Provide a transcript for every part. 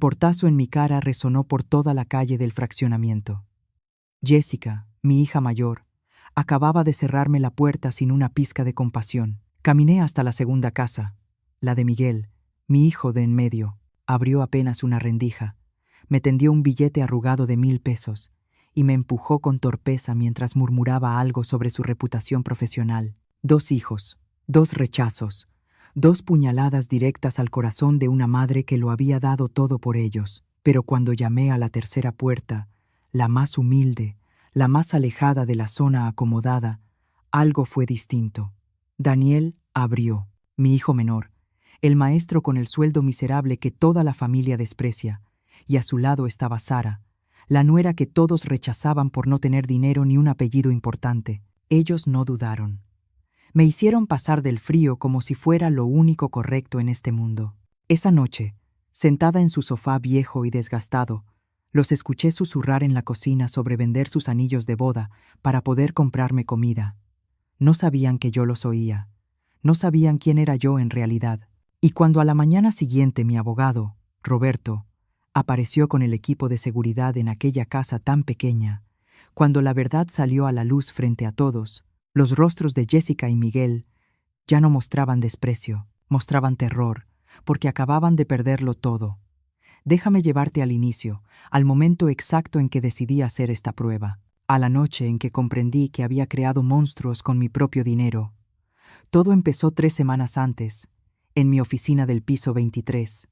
Portazo en mi cara resonó por toda la calle del fraccionamiento. Jessica, mi hija mayor, acababa de cerrarme la puerta sin una pizca de compasión. Caminé hasta la segunda casa, la de Miguel, mi hijo de en medio. Abrió apenas una rendija, me tendió un billete arrugado de 1000 pesos y me empujó con torpeza mientras murmuraba algo sobre su reputación profesional. 2 hijos, 2 rechazos, 2 puñaladas directas al corazón de una madre que lo había dado todo por ellos. Pero cuando llamé a la tercera puerta, la más humilde, la más alejada de la zona acomodada, algo fue distinto. Daniel abrió, mi hijo menor, el maestro con el sueldo miserable que toda la familia desprecia, y a su lado estaba Sara, la nuera que todos rechazaban por no tener dinero ni un apellido importante. Ellos no dudaron. Me hicieron pasar del frío como si fuera lo único correcto en este mundo. Esa noche, sentada en su sofá viejo y desgastado, los escuché susurrar en la cocina sobre vender sus anillos de boda para poder comprarme comida. No sabían que yo los oía. No sabían quién era yo en realidad. Y cuando a la mañana siguiente mi abogado, Roberto, apareció con el equipo de seguridad en aquella casa tan pequeña, cuando la verdad salió a la luz frente a todos, los rostros de Jessica y Miguel ya no mostraban desprecio, mostraban terror, porque acababan de perderlo todo. Déjame llevarte al inicio, al momento exacto en que decidí hacer esta prueba, a la noche en que comprendí que había creado monstruos con mi propio dinero. Todo empezó 3 semanas antes, en mi oficina del piso 23.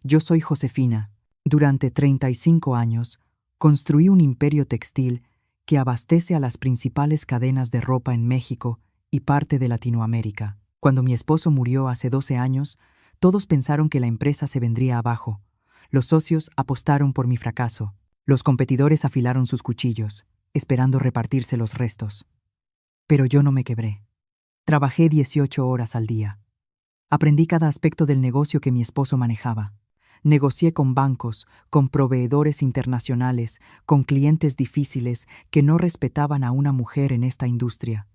Yo soy Josefina. Durante 35 años, construí un imperio textil que abastece a las principales cadenas de ropa en México y parte de Latinoamérica. Cuando mi esposo murió hace 12 años, todos pensaron que la empresa se vendría abajo. Los socios apostaron por mi fracaso. Los competidores afilaron sus cuchillos, esperando repartirse los restos. Pero yo no me quebré. Trabajé 18 horas al día. Aprendí cada aspecto del negocio que mi esposo manejaba. Negocié con bancos, con proveedores internacionales, con clientes difíciles que no respetaban a una mujer en esta industria.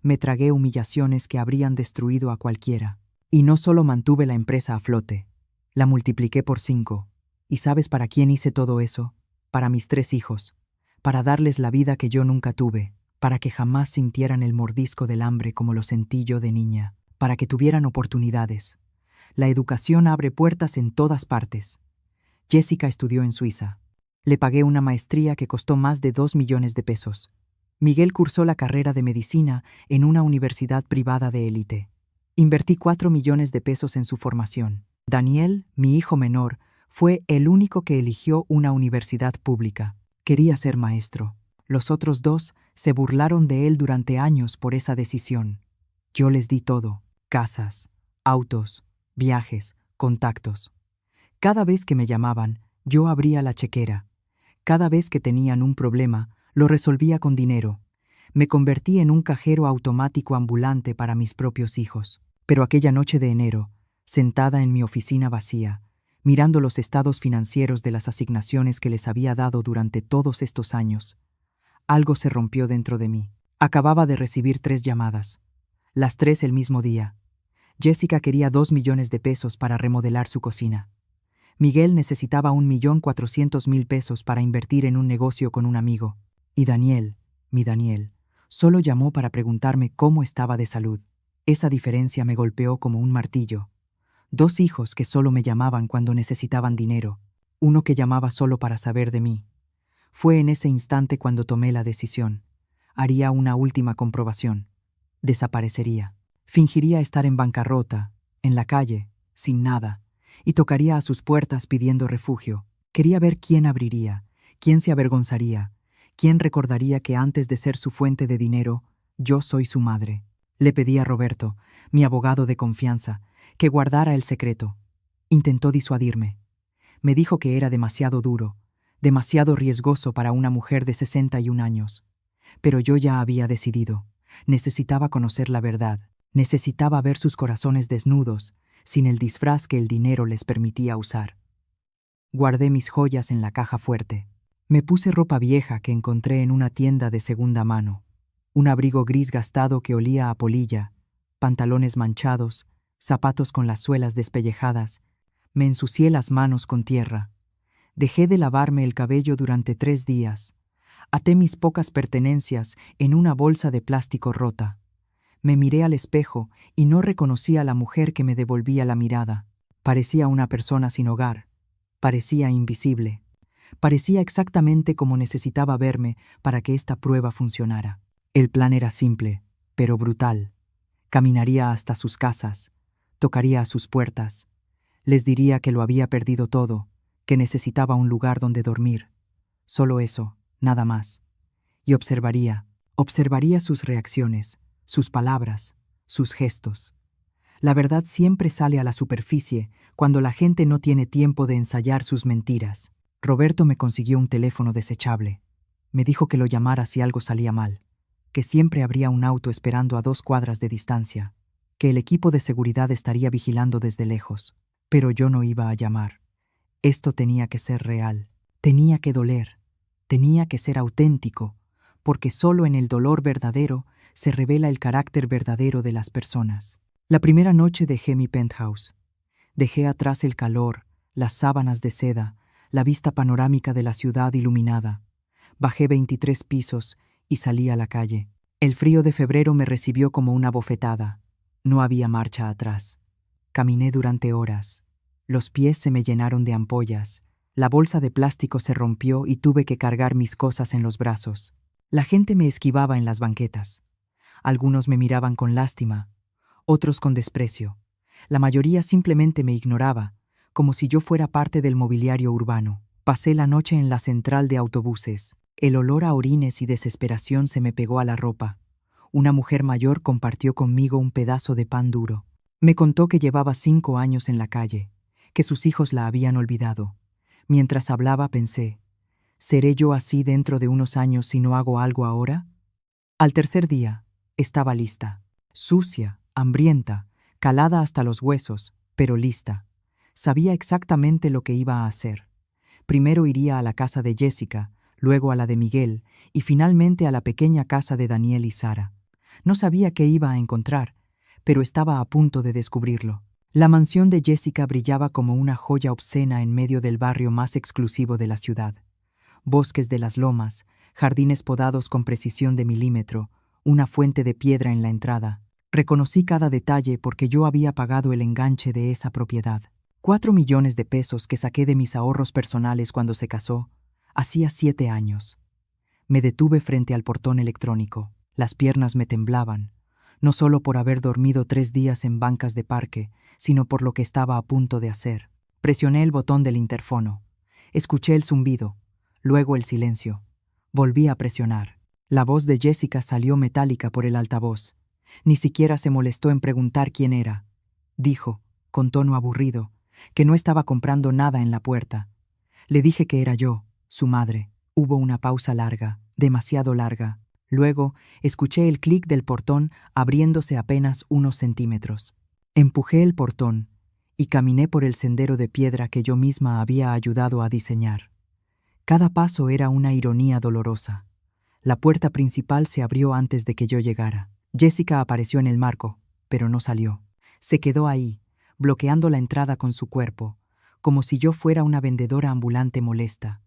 Me tragué humillaciones que habrían destruido a cualquiera. Y no solo mantuve la empresa a flote, la multipliqué por 5. ¿Y sabes para quién hice todo eso? Para mis 3 hijos, para darles la vida que yo nunca tuve, para que jamás sintieran el mordisco del hambre como lo sentí yo de niña, para que tuvieran oportunidades. La educación abre puertas en todas partes. Jessica estudió en Suiza. Le pagué una maestría que costó más de 2 millones de pesos. Miguel cursó la carrera de medicina en una universidad privada de élite. Invertí 4 millones de pesos en su formación. Daniel, mi hijo menor, fue el único que eligió una universidad pública. Quería ser maestro. Los otros 2 se burlaron de él durante años por esa decisión. Yo les di todo: casas, autos, viajes, contactos. Cada vez que me llamaban, yo abría la chequera. Cada vez que tenían un problema, lo resolvía con dinero. Me convertí en un cajero automático ambulante para mis propios hijos. Pero aquella noche de enero, sentada en mi oficina vacía, mirando los estados financieros de las asignaciones que les había dado durante todos estos años, algo se rompió dentro de mí. Acababa de recibir 3 llamadas. Las 3 el mismo día. Jessica quería 2 millones de pesos para remodelar su cocina. Miguel necesitaba 1.400.000 pesos para invertir en un negocio con un amigo. Y Daniel, mi Daniel, solo llamó para preguntarme cómo estaba de salud. Esa diferencia me golpeó como un martillo. 2 hijos que solo me llamaban cuando necesitaban dinero. Uno que llamaba solo para saber de mí. Fue en ese instante cuando tomé la decisión. Haría una última comprobación. Desaparecería. Fingiría estar en bancarrota, en la calle, sin nada, y tocaría a sus puertas pidiendo refugio. Quería ver quién abriría, quién se avergonzaría, quién recordaría que antes de ser su fuente de dinero, yo soy su madre. Le pedí a Roberto, mi abogado de confianza, que guardara el secreto. Intentó disuadirme. Me dijo que era demasiado duro, demasiado riesgoso para una mujer de 61 años. Pero yo ya había decidido. Necesitaba conocer la verdad. Necesitaba ver sus corazones desnudos, sin el disfraz que el dinero les permitía usar. Guardé mis joyas en la caja fuerte. Me puse ropa vieja que encontré en una tienda de segunda mano. Un abrigo gris gastado que olía a polilla, pantalones manchados, zapatos con las suelas despellejadas. Me ensucié las manos con tierra. Dejé de lavarme el cabello durante 3 días. Até mis pocas pertenencias en una bolsa de plástico rota. Me miré al espejo y no reconocí a la mujer que me devolvía la mirada. Parecía una persona sin hogar. Parecía invisible. Parecía exactamente como necesitaba verme para que esta prueba funcionara. El plan era simple, pero brutal. Caminaría hasta sus casas, tocaría a sus puertas, les diría que lo había perdido todo, que necesitaba un lugar donde dormir. Solo eso, nada más. Y observaría sus reacciones, sus palabras, sus gestos. La verdad siempre sale a la superficie cuando la gente no tiene tiempo de ensayar sus mentiras. Roberto me consiguió un teléfono desechable. Me dijo que lo llamara si algo salía mal, que siempre habría un auto esperando a 2 cuadras de distancia, que el equipo de seguridad estaría vigilando desde lejos. Pero yo no iba a llamar. Esto tenía que ser real, tenía que doler, tenía que ser auténtico, porque solo en el dolor verdadero se revela el carácter verdadero de las personas. La primera noche dejé mi penthouse. Dejé atrás el calor, las sábanas de seda, la vista panorámica de la ciudad iluminada. Bajé 23 pisos y salí a la calle. El frío de febrero me recibió como una bofetada. No había marcha atrás. Caminé durante horas. Los pies se me llenaron de ampollas. La bolsa de plástico se rompió y tuve que cargar mis cosas en los brazos. La gente me esquivaba en las banquetas. Algunos me miraban con lástima, otros con desprecio. La mayoría simplemente me ignoraba, como si yo fuera parte del mobiliario urbano. Pasé la noche en la central de autobuses. El olor a orines y desesperación se me pegó a la ropa. Una mujer mayor compartió conmigo un pedazo de pan duro. Me contó que llevaba 5 años en la calle, que sus hijos la habían olvidado. Mientras hablaba pensé, ¿seré yo así dentro de unos años si no hago algo ahora? Al tercer día, estaba lista. Sucia, hambrienta, calada hasta los huesos, pero lista. Sabía exactamente lo que iba a hacer. Primero iría a la casa de Jessica, luego a la de Miguel y finalmente a la pequeña casa de Daniel y Sara. No sabía qué iba a encontrar, pero estaba a punto de descubrirlo. La mansión de Jessica brillaba como una joya obscena en medio del barrio más exclusivo de la ciudad. Bosques de las lomas, jardines podados con precisión de milímetro, una fuente de piedra en la entrada. Reconocí cada detalle porque yo había pagado el enganche de esa propiedad. 4 millones de pesos que saqué de mis ahorros personales cuando se casó, hacía 7 años. Me detuve frente al portón electrónico. Las piernas me temblaban, no solo por haber dormido 3 días en bancas de parque, sino por lo que estaba a punto de hacer. Presioné el botón del interfono. Escuché el zumbido, luego el silencio. Volví a presionar. La voz de Jessica salió metálica por el altavoz. Ni siquiera se molestó en preguntar quién era. Dijo, con tono aburrido, que no estaba comprando nada en la puerta. Le dije que era yo, su madre. Hubo una pausa larga, demasiado larga. Luego, escuché el clic del portón abriéndose apenas unos centímetros. Empujé el portón y caminé por el sendero de piedra que yo misma había ayudado a diseñar. Cada paso era una ironía dolorosa. La puerta principal se abrió antes de que yo llegara. Jessica apareció en el marco, pero no salió. Se quedó ahí, bloqueando la entrada con su cuerpo, como si yo fuera una vendedora ambulante molesta.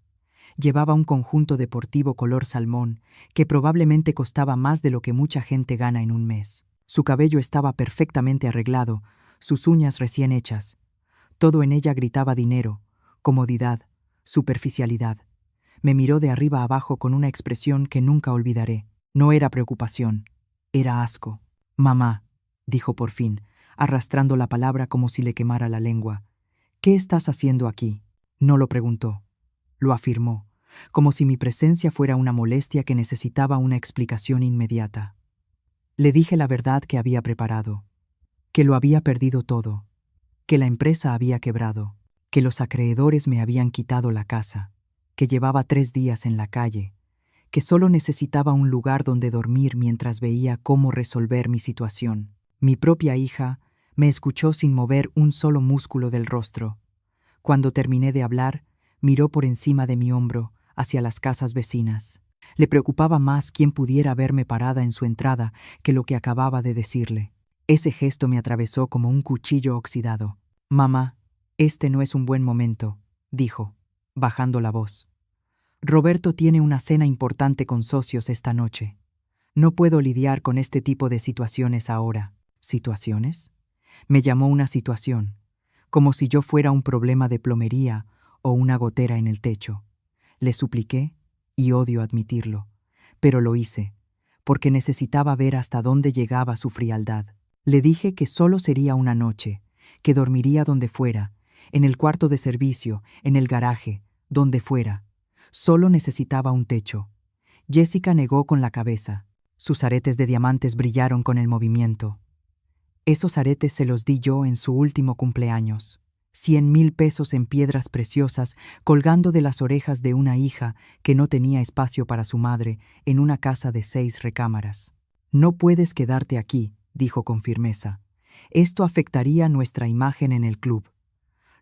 Llevaba un conjunto deportivo color salmón que probablemente costaba más de lo que mucha gente gana en un mes. Su cabello estaba perfectamente arreglado, sus uñas recién hechas. Todo en ella gritaba dinero, comodidad, superficialidad. Me miró de arriba a abajo con una expresión que nunca olvidaré. No era preocupación, era asco. «Mamá», dijo por fin, arrastrando la palabra como si le quemara la lengua. «¿Qué estás haciendo aquí?» No lo preguntó. Lo afirmó, como si mi presencia fuera una molestia que necesitaba una explicación inmediata. Le dije la verdad que había preparado, que lo había perdido todo, que la empresa había quebrado, que los acreedores me habían quitado la casa, que llevaba 3 días en la calle, que solo necesitaba un lugar donde dormir mientras veía cómo resolver mi situación. Mi propia hija me escuchó sin mover un solo músculo del rostro. Cuando terminé de hablar, miró por encima de mi hombro hacia las casas vecinas. Le preocupaba más quién pudiera verme parada en su entrada que lo que acababa de decirle. Ese gesto me atravesó como un cuchillo oxidado. «Mamá, este no es un buen momento», dijo. bajando la voz. Roberto tiene una cena importante con socios esta noche. No puedo lidiar con este tipo de situaciones ahora. ¿Situaciones? Me llamó una situación, como si yo fuera un problema de plomería o una gotera en el techo. Le supliqué, y odio admitirlo, pero lo hice, porque necesitaba ver hasta dónde llegaba su frialdad. Le dije que solo sería una noche, que dormiría donde fuera, en el cuarto de servicio, en el garaje, donde fuera. Solo necesitaba un techo. Jessica negó con la cabeza. Sus aretes de diamantes brillaron con el movimiento. Esos aretes se los di yo en su último cumpleaños. 100,000 pesos en piedras preciosas colgando de las orejas de una hija que no tenía espacio para su madre en una casa de 6 recámaras. No puedes quedarte aquí, dijo con firmeza. Esto afectaría nuestra imagen en el club.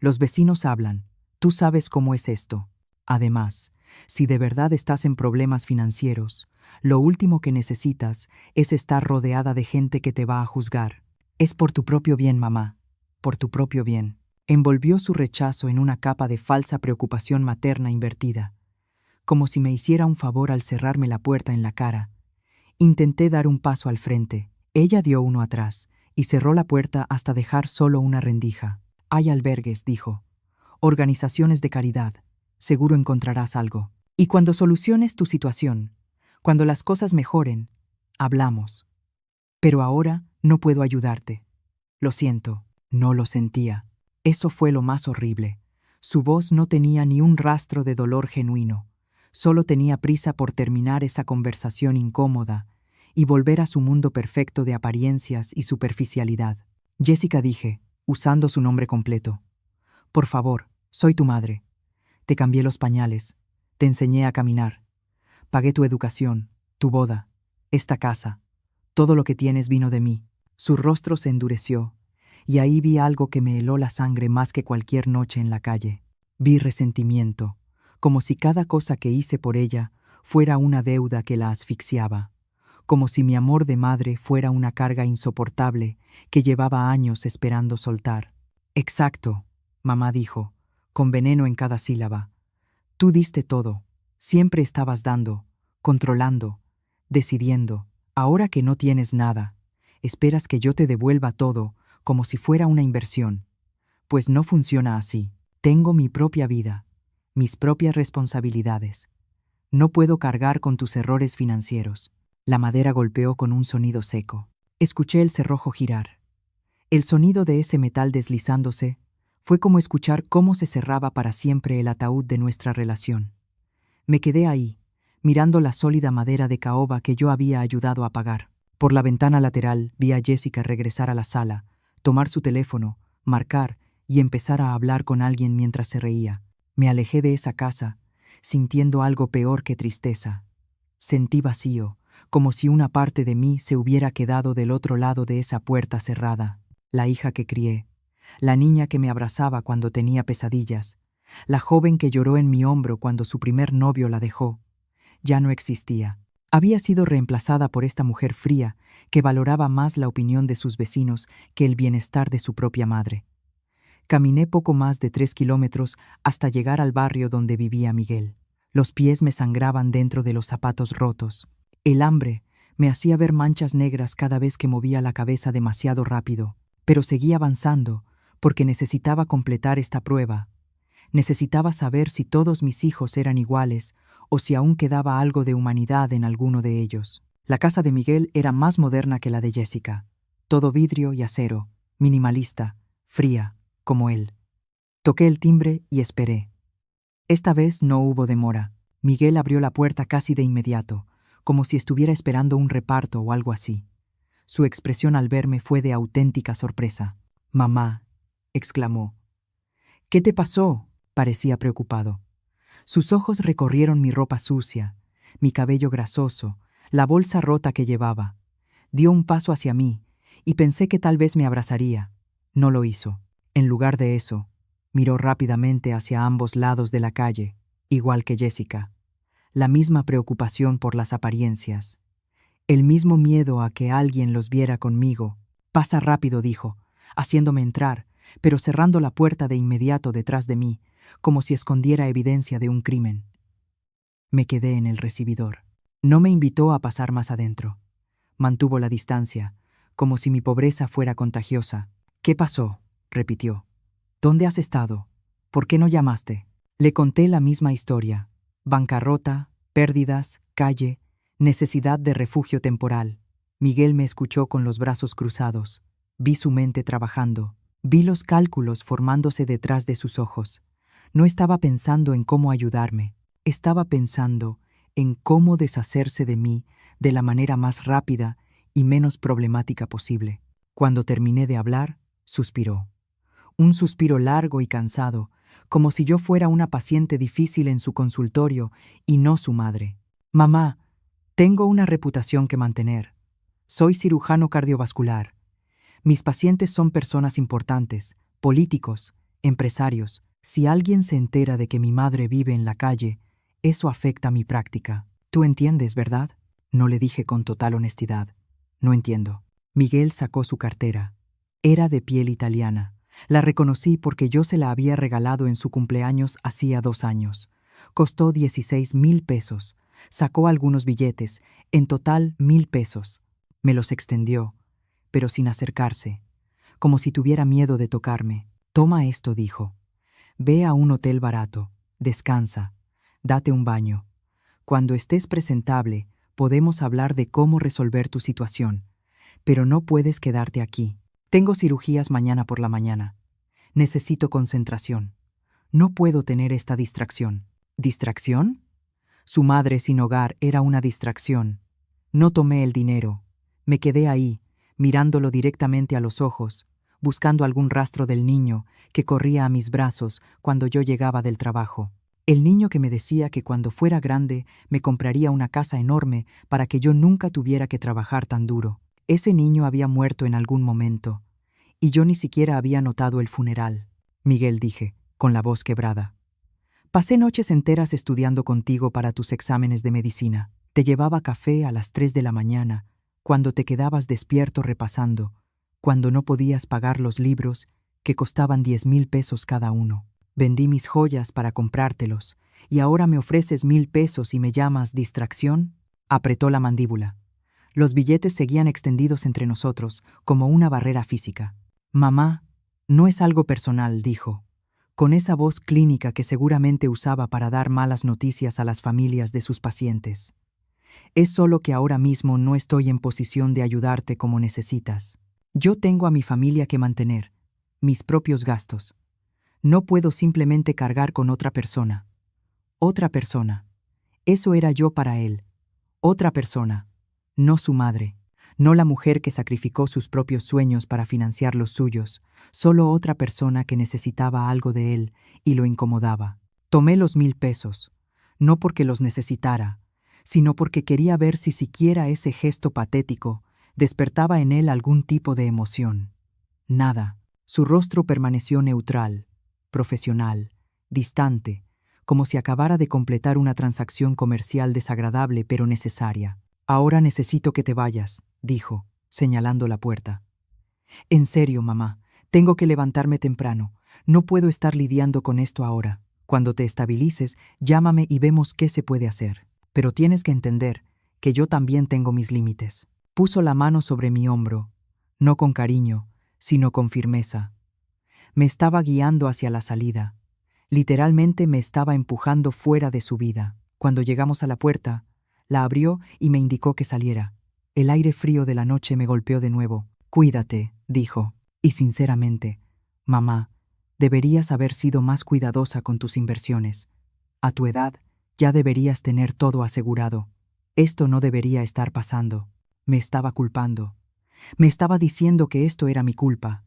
Los vecinos hablan. Tú sabes cómo es esto. Además, si de verdad estás en problemas financieros, lo último que necesitas es estar rodeada de gente que te va a juzgar. Es por tu propio bien, mamá, por tu propio bien. Envolvió su rechazo en una capa de falsa preocupación materna invertida, como si me hiciera un favor al cerrarme la puerta en la cara. Intenté dar un paso al frente. Ella dio uno atrás y cerró la puerta hasta dejar solo una rendija. Hay albergues, dijo. Organizaciones de caridad. Seguro encontrarás algo. Y cuando soluciones tu situación, cuando las cosas mejoren, hablamos. Pero ahora no puedo ayudarte. Lo siento, no lo sentía. Eso fue lo más horrible. Su voz no tenía ni un rastro de dolor genuino. Solo tenía prisa por terminar esa conversación incómoda y volver a su mundo perfecto de apariencias y superficialidad. Jessica, dije, usando su nombre completo. Por favor, soy tu madre. Te cambié los pañales, te enseñé a caminar, pagué tu educación, tu boda, esta casa. Todo lo que tienes vino de mí. Su rostro se endureció, y ahí vi algo que me heló la sangre más que cualquier noche en la calle. Vi resentimiento, como si cada cosa que hice por ella fuera una deuda que la asfixiaba, como si mi amor de madre fuera una carga insoportable que llevaba años esperando soltar. Exacto, mamá dijo, con veneno en cada sílaba. Tú diste todo, siempre estabas dando, controlando, decidiendo. Ahora que no tienes nada, esperas que yo te devuelva todo como si fuera una inversión. Pues no funciona así. Tengo mi propia vida, mis propias responsabilidades. No puedo cargar con tus errores financieros. La madera golpeó con un sonido seco. Escuché el cerrojo girar. El sonido de ese metal deslizándose fue como escuchar cómo se cerraba para siempre el ataúd de nuestra relación. Me quedé ahí, mirando la sólida madera de caoba que yo había ayudado a pagar. Por la ventana lateral vi a Jessica regresar a la sala, tomar su teléfono, marcar y empezar a hablar con alguien mientras se reía. Me alejé de esa casa, sintiendo algo peor que tristeza. Sentí vacío, como si una parte de mí se hubiera quedado del otro lado de esa puerta cerrada. La hija que crié, la niña que me abrazaba cuando tenía pesadillas, la joven que lloró en mi hombro cuando su primer novio la dejó, ya no existía. Había sido reemplazada por esta mujer fría que valoraba más la opinión de sus vecinos que el bienestar de su propia madre. Caminé poco más de 3 kilómetros hasta llegar al barrio donde vivía Miguel. Los pies me sangraban dentro de los zapatos rotos. El hambre me hacía ver manchas negras cada vez que movía la cabeza demasiado rápido, pero seguí avanzando porque necesitaba completar esta prueba. Necesitaba saber si todos mis hijos eran iguales o si aún quedaba algo de humanidad en alguno de ellos. La casa de Miguel era más moderna que la de Jessica. Todo vidrio y acero, minimalista, fría, como él. Toqué el timbre y esperé. Esta vez no hubo demora. Miguel abrió la puerta casi de inmediato, como si estuviera esperando un reparto o algo así. Su expresión al verme fue de auténtica sorpresa. «Mamá», exclamó. «¿Qué te pasó?», parecía preocupado. Sus ojos recorrieron mi ropa sucia, mi cabello grasoso, la bolsa rota que llevaba. Dio un paso hacia mí, y pensé que tal vez me abrazaría. No lo hizo. En lugar de eso, miró rápidamente hacia ambos lados de la calle, igual que Jessica. La misma preocupación por las apariencias. El mismo miedo a que alguien los viera conmigo. «Pasa rápido», dijo, haciéndome entrar, pero cerrando la puerta de inmediato detrás de mí, como si escondiera evidencia de un crimen. Me quedé en el recibidor. No me invitó a pasar más adentro. Mantuvo la distancia, como si mi pobreza fuera contagiosa. «¿Qué pasó?», repitió. «¿Dónde has estado? ¿Por qué no llamaste?». Le conté la misma historia: bancarrota, pérdidas, calle, necesidad de refugio temporal. Miguel me escuchó con los brazos cruzados. Vi su mente trabajando. Vi los cálculos formándose detrás de sus ojos. No estaba pensando en cómo ayudarme. Estaba pensando en cómo deshacerse de mí de la manera más rápida y menos problemática posible. Cuando terminé de hablar, suspiró. Un suspiro largo y cansado, como si yo fuera una paciente difícil en su consultorio y no su madre. «Mamá, tengo una reputación que mantener. Soy cirujano cardiovascular. Mis pacientes son personas importantes, políticos, empresarios. Si alguien se entera de que mi madre vive en la calle, eso afecta mi práctica. Tú entiendes, ¿verdad?». No le dije con total honestidad. «No entiendo». Miguel sacó su cartera. Era de piel italiana. La reconocí porque yo se la había regalado en su cumpleaños hacía 2 años. Costó 16,000 pesos. Sacó algunos billetes, en total 1,000 pesos. Me los extendió, pero sin acercarse, como si tuviera miedo de tocarme. «Toma esto», dijo. «Ve a un hotel barato, descansa, date un baño. Cuando estés presentable, podemos hablar de cómo resolver tu situación, pero no puedes quedarte aquí. Tengo cirugías mañana por la mañana. Necesito concentración. No puedo tener esta distracción». ¿Distracción? Su madre sin hogar era una distracción. No tomé el dinero. Me quedé ahí, mirándolo directamente a los ojos, buscando algún rastro del niño que corría a mis brazos cuando yo llegaba del trabajo. El niño que me decía que cuando fuera grande me compraría una casa enorme para que yo nunca tuviera que trabajar tan duro. Ese niño había muerto en algún momento, y yo ni siquiera había notado el funeral. «Miguel», dije, con la voz quebrada. «Pasé noches enteras estudiando contigo para tus exámenes de medicina. Te llevaba café a las 3 de la mañana, cuando te quedabas despierto repasando, cuando no podías pagar los libros, que costaban 10,000 pesos cada uno. Vendí mis joyas para comprártelos, y ahora me ofreces 1,000 pesos y me llamas distracción». Apretó la mandíbula. Los billetes seguían extendidos entre nosotros, como una barrera física. «Mamá, no es algo personal», dijo, con esa voz clínica que seguramente usaba para dar malas noticias a las familias de sus pacientes. «Es solo que ahora mismo no estoy en posición de ayudarte como necesitas. Yo tengo a mi familia que mantener, mis propios gastos. No puedo simplemente cargar con otra persona. Otra persona. Eso era yo para él. Otra persona. No su madre. No la mujer que sacrificó sus propios sueños para financiar los suyos. Solo otra persona que necesitaba algo de él y lo incomodaba. Tomé los 1,000 pesos. No porque los necesitara, sino porque quería ver si siquiera ese gesto patético despertaba en él algún tipo de emoción. Nada. Su rostro permaneció neutral, profesional, distante, como si acabara de completar una transacción comercial desagradable pero necesaria. «Ahora necesito que te vayas», dijo, señalando la puerta. «En serio, mamá, tengo que levantarme temprano. No puedo estar lidiando con esto ahora. Cuando te estabilices, llámame y vemos qué se puede hacer. Pero tienes que entender que yo también tengo mis límites». Puso la mano sobre mi hombro, no con cariño, sino con firmeza. Me estaba guiando hacia la salida. Literalmente me estaba empujando fuera de su vida. Cuando llegamos a la puerta, la abrió y me indicó que saliera. El aire frío de la noche me golpeó de nuevo. «Cuídate», dijo. Y sinceramente, mamá, deberías haber sido más cuidadosa con tus inversiones. A tu edad, ya deberías tener todo asegurado. Esto no debería estar pasando. Me estaba culpando. Me estaba diciendo que esto era mi culpa,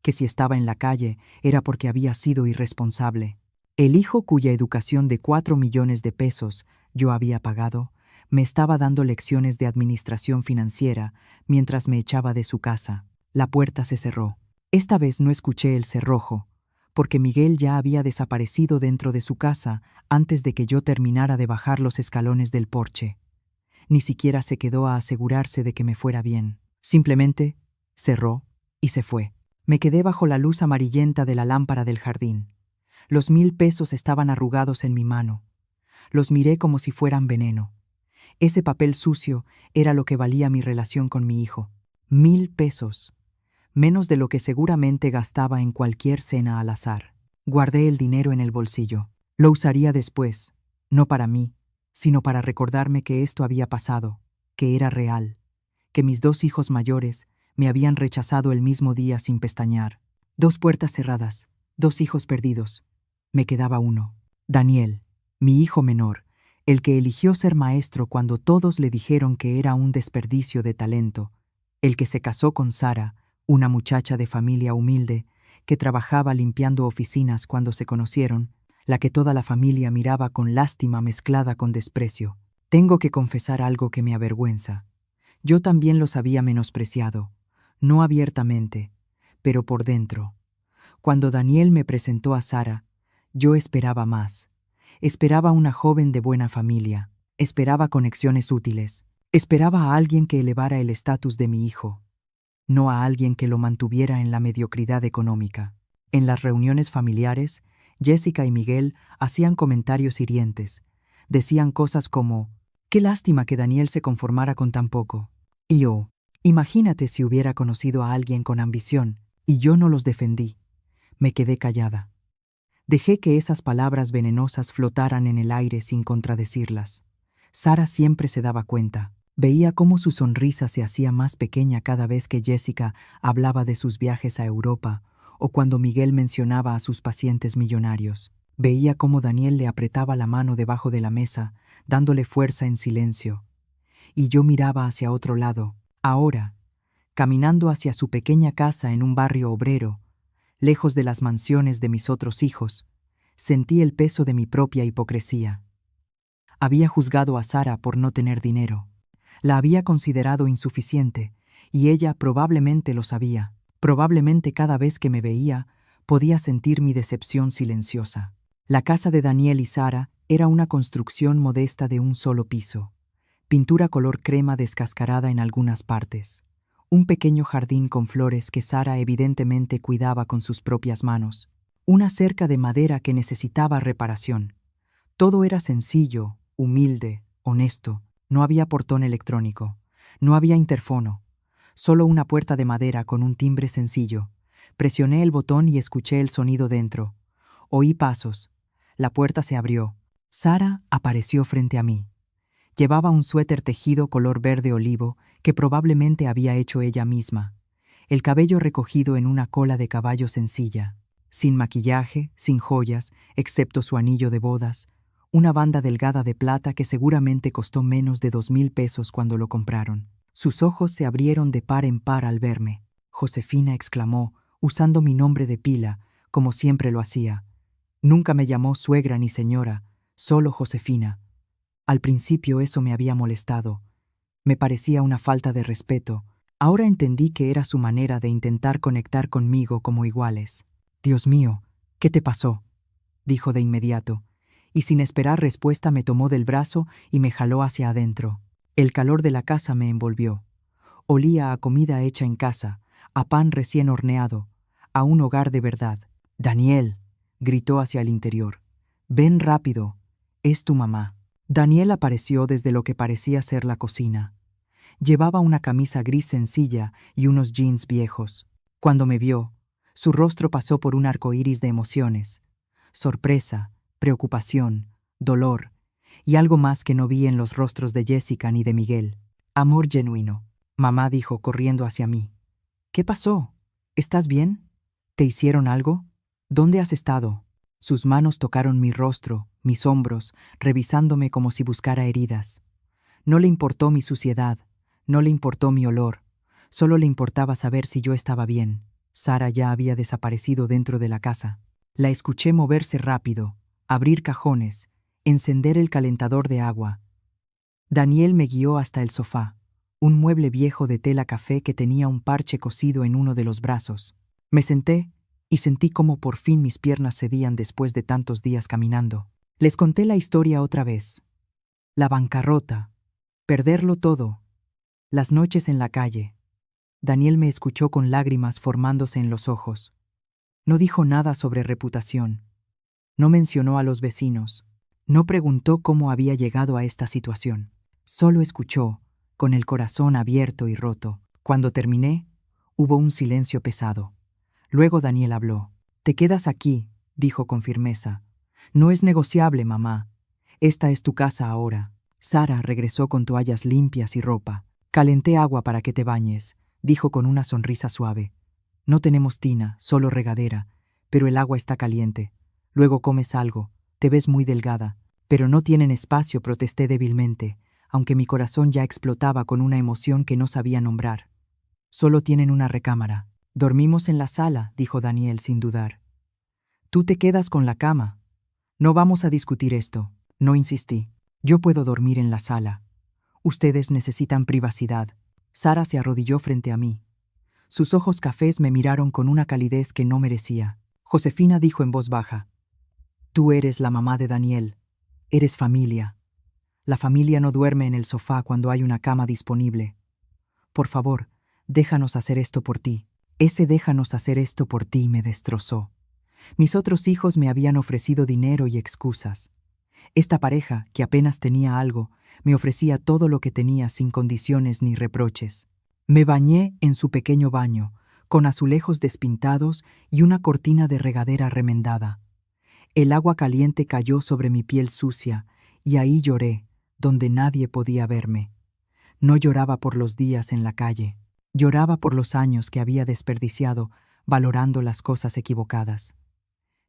que si estaba en la calle era porque había sido irresponsable. El hijo cuya educación de 4 millones de pesos yo había pagado, me estaba dando lecciones de administración financiera mientras me echaba de su casa. La puerta se cerró. Esta vez no escuché el cerrojo, porque Miguel ya había desaparecido dentro de su casa antes de que yo terminara de bajar los escalones del porche. Ni siquiera se quedó a asegurarse de que me fuera bien. Simplemente cerró y se fue. Me quedé bajo la luz amarillenta de la lámpara del jardín. Los 1000 pesos estaban arrugados en mi mano. Los miré como si fueran veneno. Ese papel sucio era lo que valía mi relación con mi hijo. 1000 pesos. Menos de lo que seguramente gastaba en cualquier cena al azar. Guardé el dinero en el bolsillo. Lo usaría después, no para mí, sino para recordarme que esto había pasado, que era real, que mis 2 hijos mayores me habían rechazado el mismo día sin pestañear. 2 puertas cerradas, 2 hijos perdidos. Me quedaba uno. Daniel, mi hijo menor, el que eligió ser maestro cuando todos le dijeron que era un desperdicio de talento, el que se casó con Sara, una muchacha de familia humilde, que trabajaba limpiando oficinas cuando se conocieron, la que toda la familia miraba con lástima mezclada con desprecio. Tengo que confesar algo que me avergüenza. Yo también los había menospreciado, no abiertamente, pero por dentro. Cuando Daniel me presentó a Sara, yo esperaba más. Esperaba una joven de buena familia, esperaba conexiones útiles, esperaba a alguien que elevara el estatus de mi hijo, no a alguien que lo mantuviera en la mediocridad económica. En las reuniones familiares, Jessica y Miguel hacían comentarios hirientes. Decían cosas como, «Qué lástima que Daniel se conformara con tan poco». Y yo, imagínate si hubiera conocido a alguien con ambición, y yo no los defendí. Me quedé callada. Dejé que esas palabras venenosas flotaran en el aire sin contradecirlas. Sara siempre se daba cuenta. Veía cómo su sonrisa se hacía más pequeña cada vez que Jessica hablaba de sus viajes a Europa o cuando Miguel mencionaba a sus pacientes millonarios. Veía cómo Daniel le apretaba la mano debajo de la mesa, dándole fuerza en silencio. Y yo miraba hacia otro lado. Ahora, caminando hacia su pequeña casa en un barrio obrero, lejos de las mansiones de mis otros hijos, sentí el peso de mi propia hipocresía. Había juzgado a Sara por no tener dinero. La había considerado insuficiente, y ella probablemente lo sabía. Probablemente cada vez que me veía, podía sentir mi decepción silenciosa. La casa de Daniel y Sara era una construcción modesta de un solo piso. Pintura color crema descascarada en algunas partes. Un pequeño jardín con flores que Sara evidentemente cuidaba con sus propias manos. Una cerca de madera que necesitaba reparación. Todo era sencillo, humilde, honesto. No había portón electrónico. No había interfono. Solo una puerta de madera con un timbre sencillo. Presioné el botón y escuché el sonido dentro. Oí pasos. La puerta se abrió. Sara apareció frente a mí. Llevaba un suéter tejido color verde olivo que probablemente había hecho ella misma. El cabello recogido en una cola de caballo sencilla. Sin maquillaje, sin joyas, excepto su anillo de bodas. Una banda delgada de plata que seguramente costó menos de 2000 pesos cuando lo compraron. Sus ojos se abrieron de par en par al verme. Josefina exclamó, usando mi nombre de pila, como siempre lo hacía. Nunca me llamó suegra ni señora, solo Josefina. Al principio eso me había molestado. Me parecía una falta de respeto. Ahora entendí que era su manera de intentar conectar conmigo como iguales. «Dios mío, ¿qué te pasó?», dijo de inmediato, y sin esperar respuesta me tomó del brazo y me jaló hacia adentro. El calor de la casa me envolvió. Olía a comida hecha en casa, a pan recién horneado, a un hogar de verdad. «Daniel», gritó hacia el interior. «Ven rápido, es tu mamá». Daniel apareció desde lo que parecía ser la cocina. Llevaba una camisa gris sencilla y unos jeans viejos. Cuando me vio, su rostro pasó por un arco iris de emociones. Sorpresa, preocupación, dolor, y algo más que no vi en los rostros de Jessica ni de Miguel. Amor genuino. Mamá dijo corriendo hacia mí. «¿Qué pasó? ¿Estás bien? ¿Te hicieron algo? ¿Dónde has estado?» Sus manos tocaron mi rostro, mis hombros, revisándome como si buscara heridas. No le importó mi suciedad, no le importó mi olor, solo le importaba saber si yo estaba bien. Sara ya había desaparecido dentro de la casa. La escuché moverse rápido, abrir cajones, encender el calentador de agua. Daniel me guió hasta el sofá, un mueble viejo de tela café que tenía un parche cosido en uno de los brazos. Me senté y sentí cómo por fin mis piernas cedían después de tantos días caminando. Les conté la historia otra vez. La bancarrota, perderlo todo, las noches en la calle. Daniel me escuchó con lágrimas formándose en los ojos. No dijo nada sobre reputación. No mencionó a los vecinos. No preguntó cómo había llegado a esta situación. Solo escuchó, con el corazón abierto y roto. Cuando terminé, hubo un silencio pesado. Luego Daniel habló. «Te quedas aquí», dijo con firmeza. «No es negociable, mamá. Esta es tu casa ahora». Sara regresó con toallas limpias y ropa. «Calenté agua para que te bañes», dijo con una sonrisa suave. «No tenemos tina, solo regadera, pero el agua está caliente. Luego comes algo. Te ves muy delgada». «Pero no tienen espacio», protesté débilmente, aunque mi corazón ya explotaba con una emoción que no sabía nombrar. «Solo tienen una recámara». «Dormimos en la sala», dijo Daniel sin dudar. «Tú te quedas con la cama». «No vamos a discutir esto», no insistí. «Yo puedo dormir en la sala. Ustedes necesitan privacidad». Sara se arrodilló frente a mí. Sus ojos cafés me miraron con una calidez que no merecía. Josefina dijo en voz baja: «Tú eres la mamá de Daniel. Eres familia. La familia no duerme en el sofá cuando hay una cama disponible. Por favor, déjanos hacer esto por ti». Ese «déjanos hacer esto por ti» me destrozó. Mis otros hijos me habían ofrecido dinero y excusas. Esta pareja, que apenas tenía algo, me ofrecía todo lo que tenía sin condiciones ni reproches. Me bañé en su pequeño baño, con azulejos despintados y una cortina de regadera remendada. El agua caliente cayó sobre mi piel sucia, y ahí lloré, donde nadie podía verme. No lloraba por los días en la calle. Lloraba por los años que había desperdiciado valorando las cosas equivocadas.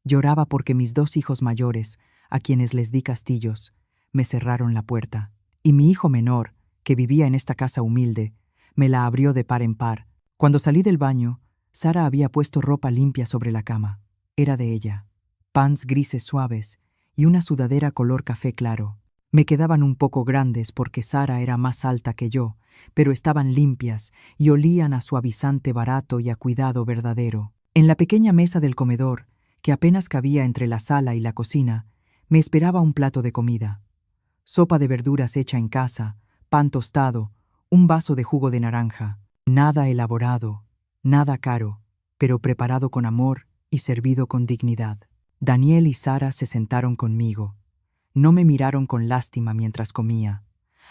Lloraba porque mis 2 hijos mayores, a quienes les di castillos, me cerraron la puerta. Y mi hijo menor, que vivía en esta casa humilde, me la abrió de par en par. Cuando salí del baño, Sara había puesto ropa limpia sobre la cama. Era de ella. Pants grises suaves y una sudadera color café claro. Me quedaban un poco grandes porque Sara era más alta que yo, pero estaban limpias y olían a suavizante barato y a cuidado verdadero. En la pequeña mesa del comedor, que apenas cabía entre la sala y la cocina, me esperaba un plato de comida. Sopa de verduras hecha en casa, pan tostado, un vaso de jugo de naranja. Nada elaborado, nada caro, pero preparado con amor y servido con dignidad. Daniel y Sara se sentaron conmigo. No me miraron con lástima mientras comía.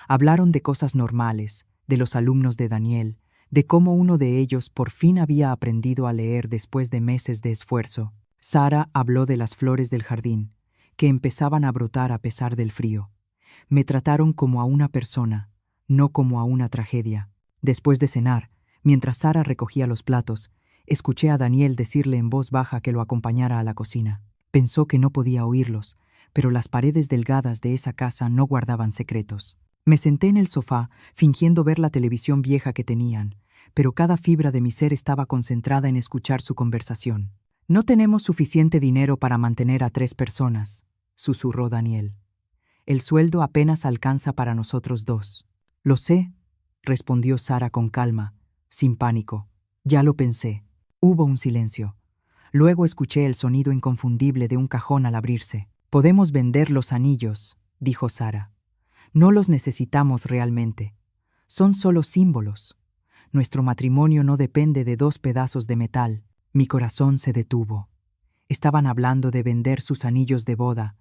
Hablaron de cosas normales, de los alumnos de Daniel, de cómo uno de ellos por fin había aprendido a leer después de meses de esfuerzo. Sara habló de las flores del jardín, que empezaban a brotar a pesar del frío. Me trataron como a una persona, no como a una tragedia. Después de cenar, mientras Sara recogía los platos, escuché a Daniel decirle en voz baja que lo acompañara a la cocina. Pensó que no podía oírlos, pero las paredes delgadas de esa casa no guardaban secretos. Me senté en el sofá, fingiendo ver la televisión vieja que tenían, pero cada fibra de mi ser estaba concentrada en escuchar su conversación. «No tenemos suficiente dinero para mantener a 3 personas», susurró Daniel. «El sueldo apenas alcanza para nosotros 2». «Lo sé», respondió Sara con calma, sin pánico. «Ya lo pensé». Hubo un silencio. Luego escuché el sonido inconfundible de un cajón al abrirse. «Podemos vender los anillos», dijo Sara. «No los necesitamos realmente. Son solo símbolos. Nuestro matrimonio no depende de 2 pedazos de metal». Mi corazón se detuvo. Estaban hablando de vender sus anillos de boda,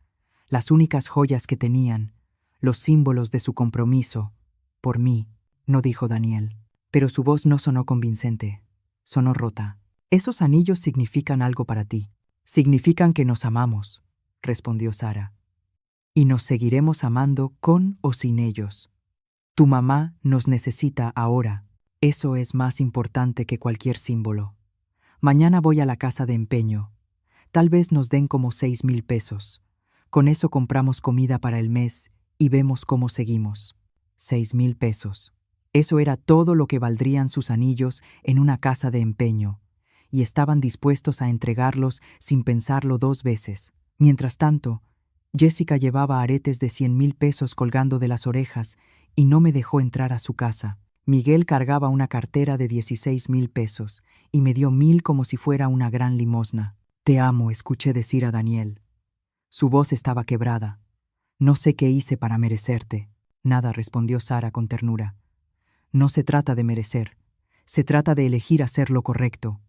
las únicas joyas que tenían, los símbolos de su compromiso. «Por mí», no dijo Daniel. Pero su voz no sonó convincente. Sonó rota. «Esos anillos significan algo para ti. Significan que nos amamos», respondió Sara. «Y nos seguiremos amando con o sin ellos. Tu mamá nos necesita ahora. Eso es más importante que cualquier símbolo. Mañana voy a la casa de empeño. Tal vez nos den como 6,000 pesos. Con eso compramos comida para el mes y vemos cómo seguimos». 6,000 pesos. Eso era todo lo que valdrían sus anillos en una casa de empeño, y estaban dispuestos a entregarlos sin pensarlo 2 veces. Mientras tanto, Jessica llevaba aretes de 100,000 pesos colgando de las orejas y no me dejó entrar a su casa. Miguel cargaba una cartera de 16,000 pesos y me dio 1,000 como si fuera una gran limosna. «Te amo», escuché decir a Daniel. Su voz estaba quebrada. «No sé qué hice para merecerte». «Nada», respondió Sara con ternura. «No se trata de merecer. Se trata de elegir hacer lo correcto.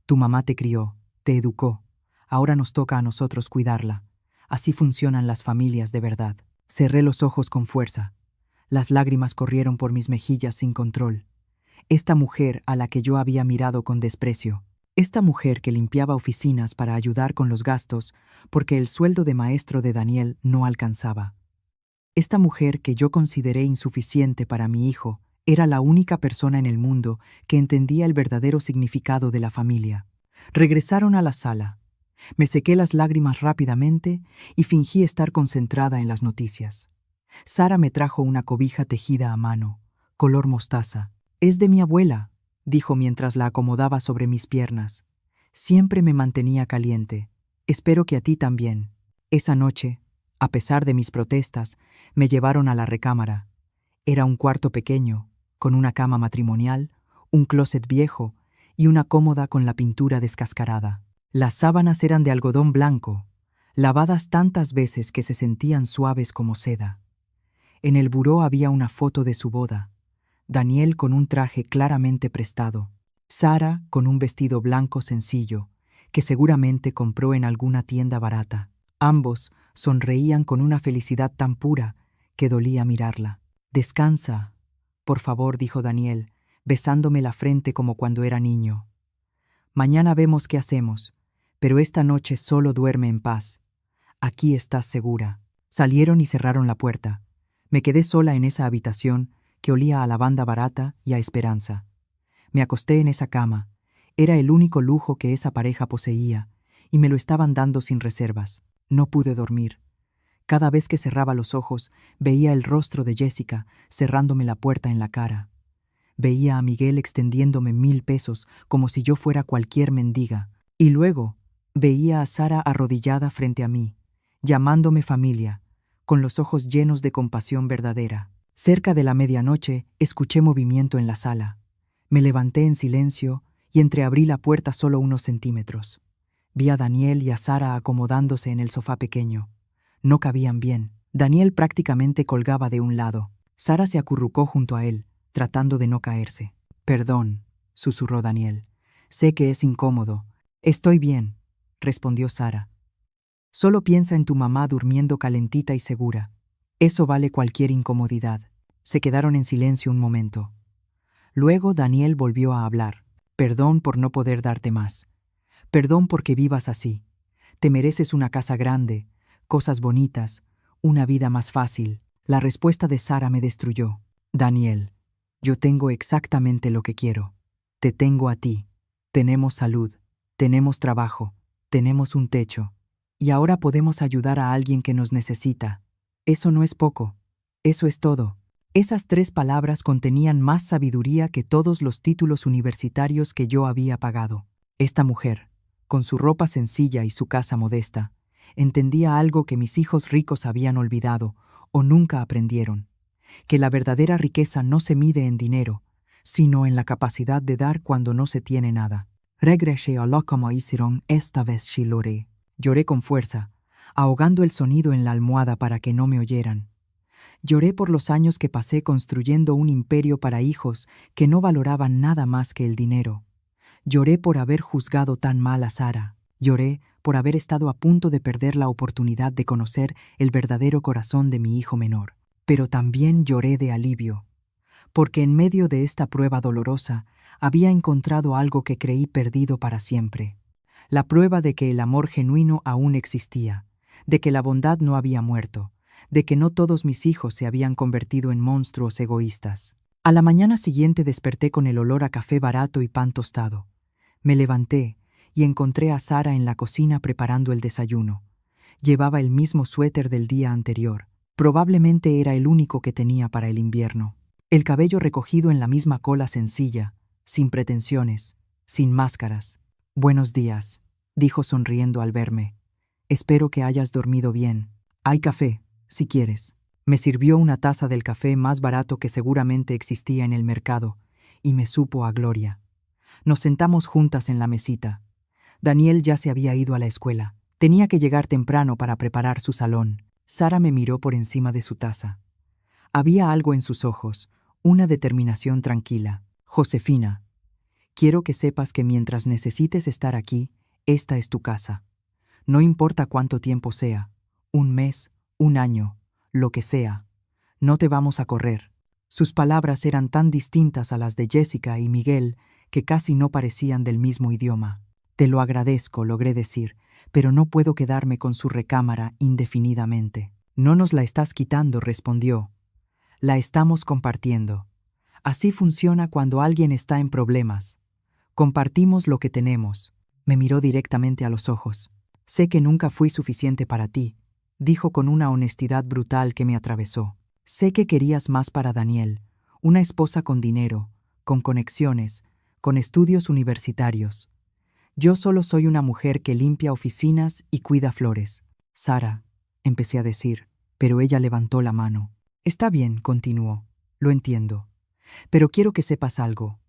Tu mamá te crió, te educó. Ahora nos toca a nosotros cuidarla. Así funcionan las familias de verdad. Cerré los ojos con fuerza. Las lágrimas corrieron por mis mejillas sin control. Esta mujer a la que yo había mirado con desprecio. Esta mujer que limpiaba oficinas para ayudar con los gastos porque el sueldo de maestro de Daniel no alcanzaba. Esta mujer que yo consideré insuficiente para mi hijo era la única persona en el mundo que entendía el verdadero significado de la familia. Regresaron a la sala. Me sequé las lágrimas rápidamente y fingí estar concentrada en las noticias. Sara me trajo una cobija tejida a mano, color mostaza. «Es de mi abuela», dijo mientras la acomodaba sobre mis piernas. «Siempre me mantenía caliente. Espero que a ti también». Esa noche, a pesar de mis protestas, me llevaron a la recámara. Era un cuarto pequeño, con una cama matrimonial, un closet viejo y una cómoda con la pintura descascarada. Las sábanas eran de algodón blanco, lavadas tantas veces que se sentían suaves como seda. En el buró había una foto de su boda. Daniel con un traje claramente prestado. Sara con un vestido blanco sencillo, que seguramente compró en alguna tienda barata. Ambos sonreían con una felicidad tan pura que dolía mirarla. «Descansa, por favor», dijo Daniel, besándome la frente como cuando era niño. «Mañana vemos qué hacemos, pero esta noche solo duerme en paz. Aquí estás segura». Salieron y cerraron la puerta. Me quedé sola en esa habitación que olía a lavanda barata y a esperanza. Me acosté en esa cama. Era el único lujo que esa pareja poseía, y me lo estaban dando sin reservas. No pude dormir. Cada vez que cerraba los ojos, veía el rostro de Jessica cerrándome la puerta en la cara. Veía a Miguel extendiéndome 1000 pesos como si yo fuera cualquier mendiga. Y luego veía a Sara arrodillada frente a mí, llamándome familia, con los ojos llenos de compasión verdadera. Cerca de la medianoche escuché movimiento en la sala. Me levanté en silencio y entreabrí la puerta solo unos centímetros. Vi a Daniel y a Sara acomodándose en el sofá pequeño. No cabían bien. Daniel prácticamente colgaba de un lado. Sara se acurrucó junto a él, tratando de no caerse. «Perdón», susurró Daniel. «Sé que es incómodo». «Estoy bien», respondió Sara. «Solo piensa en tu mamá durmiendo calentita y segura. Eso vale cualquier incomodidad». Se quedaron en silencio un momento. Luego Daniel volvió a hablar. «Perdón por no poder darte más. Perdón porque vivas así. Te mereces una casa grande, cosas bonitas, una vida más fácil». La respuesta de Sara me destruyó. «Daniel, yo tengo exactamente lo que quiero. Te tengo a ti. Tenemos salud, tenemos trabajo, tenemos un techo. Y ahora podemos ayudar a alguien que nos necesita. Eso no es poco. Eso es todo». Esas 3 palabras contenían más sabiduría que todos los títulos universitarios que yo había pagado. Esta mujer, con su ropa sencilla y su casa modesta, entendía algo que mis hijos ricos habían olvidado o nunca aprendieron, que la verdadera riqueza no se mide en dinero, sino en la capacidad de dar cuando no se tiene nada. Regresé a la cama y esta vez sí lloré. Lloré con fuerza, ahogando el sonido en la almohada para que no me oyeran. Lloré por los años que pasé construyendo un imperio para hijos que no valoraban nada más que el dinero. Lloré por haber juzgado tan mal a Sara. Lloré por haber estado a punto de perder la oportunidad de conocer el verdadero corazón de mi hijo menor. Pero también lloré de alivio, porque en medio de esta prueba dolorosa había encontrado algo que creí perdido para siempre. La prueba de que el amor genuino aún existía, de que la bondad no había muerto, de que no todos mis hijos se habían convertido en monstruos egoístas. A la mañana siguiente desperté con el olor a café barato y pan tostado. Me levanté y encontré a Sara en la cocina preparando el desayuno. Llevaba el mismo suéter del día anterior. Probablemente era el único que tenía para el invierno. El cabello recogido en la misma cola sencilla, sin pretensiones, sin máscaras. «Buenos días», dijo sonriendo al verme. «Espero que hayas dormido bien. Hay café, si quieres». Me sirvió una taza del café más barato que seguramente existía en el mercado, y me supo a gloria. Nos sentamos juntas en la mesita. Daniel ya se había ido a la escuela. Tenía que llegar temprano para preparar su salón. Sara me miró por encima de su taza. Había algo en sus ojos, una determinación tranquila. «Josefina, quiero que sepas que mientras necesites estar aquí, esta es tu casa. No importa cuánto tiempo sea, Un mes, un año, lo que sea. No te vamos a correr. Sus palabras eran tan distintas a las de Jessica y Miguel que casi no parecían del mismo idioma. Te lo agradezco, logré decir, pero no puedo quedarme con su recámara indefinidamente. No nos la estás quitando, respondió. La estamos compartiendo. Así funciona cuando alguien está en problemas. Compartimos lo que tenemos. Me miró directamente a los ojos. Sé que nunca fui suficiente para ti, dijo con una honestidad brutal que me atravesó. Sé que querías más para Daniel, una esposa con dinero, con conexiones, con estudios universitarios. Yo solo soy una mujer que limpia oficinas y cuida flores. Sara, empecé a decir, pero ella levantó la mano. Está bien, continuó. Lo entiendo. Pero quiero que sepas algo.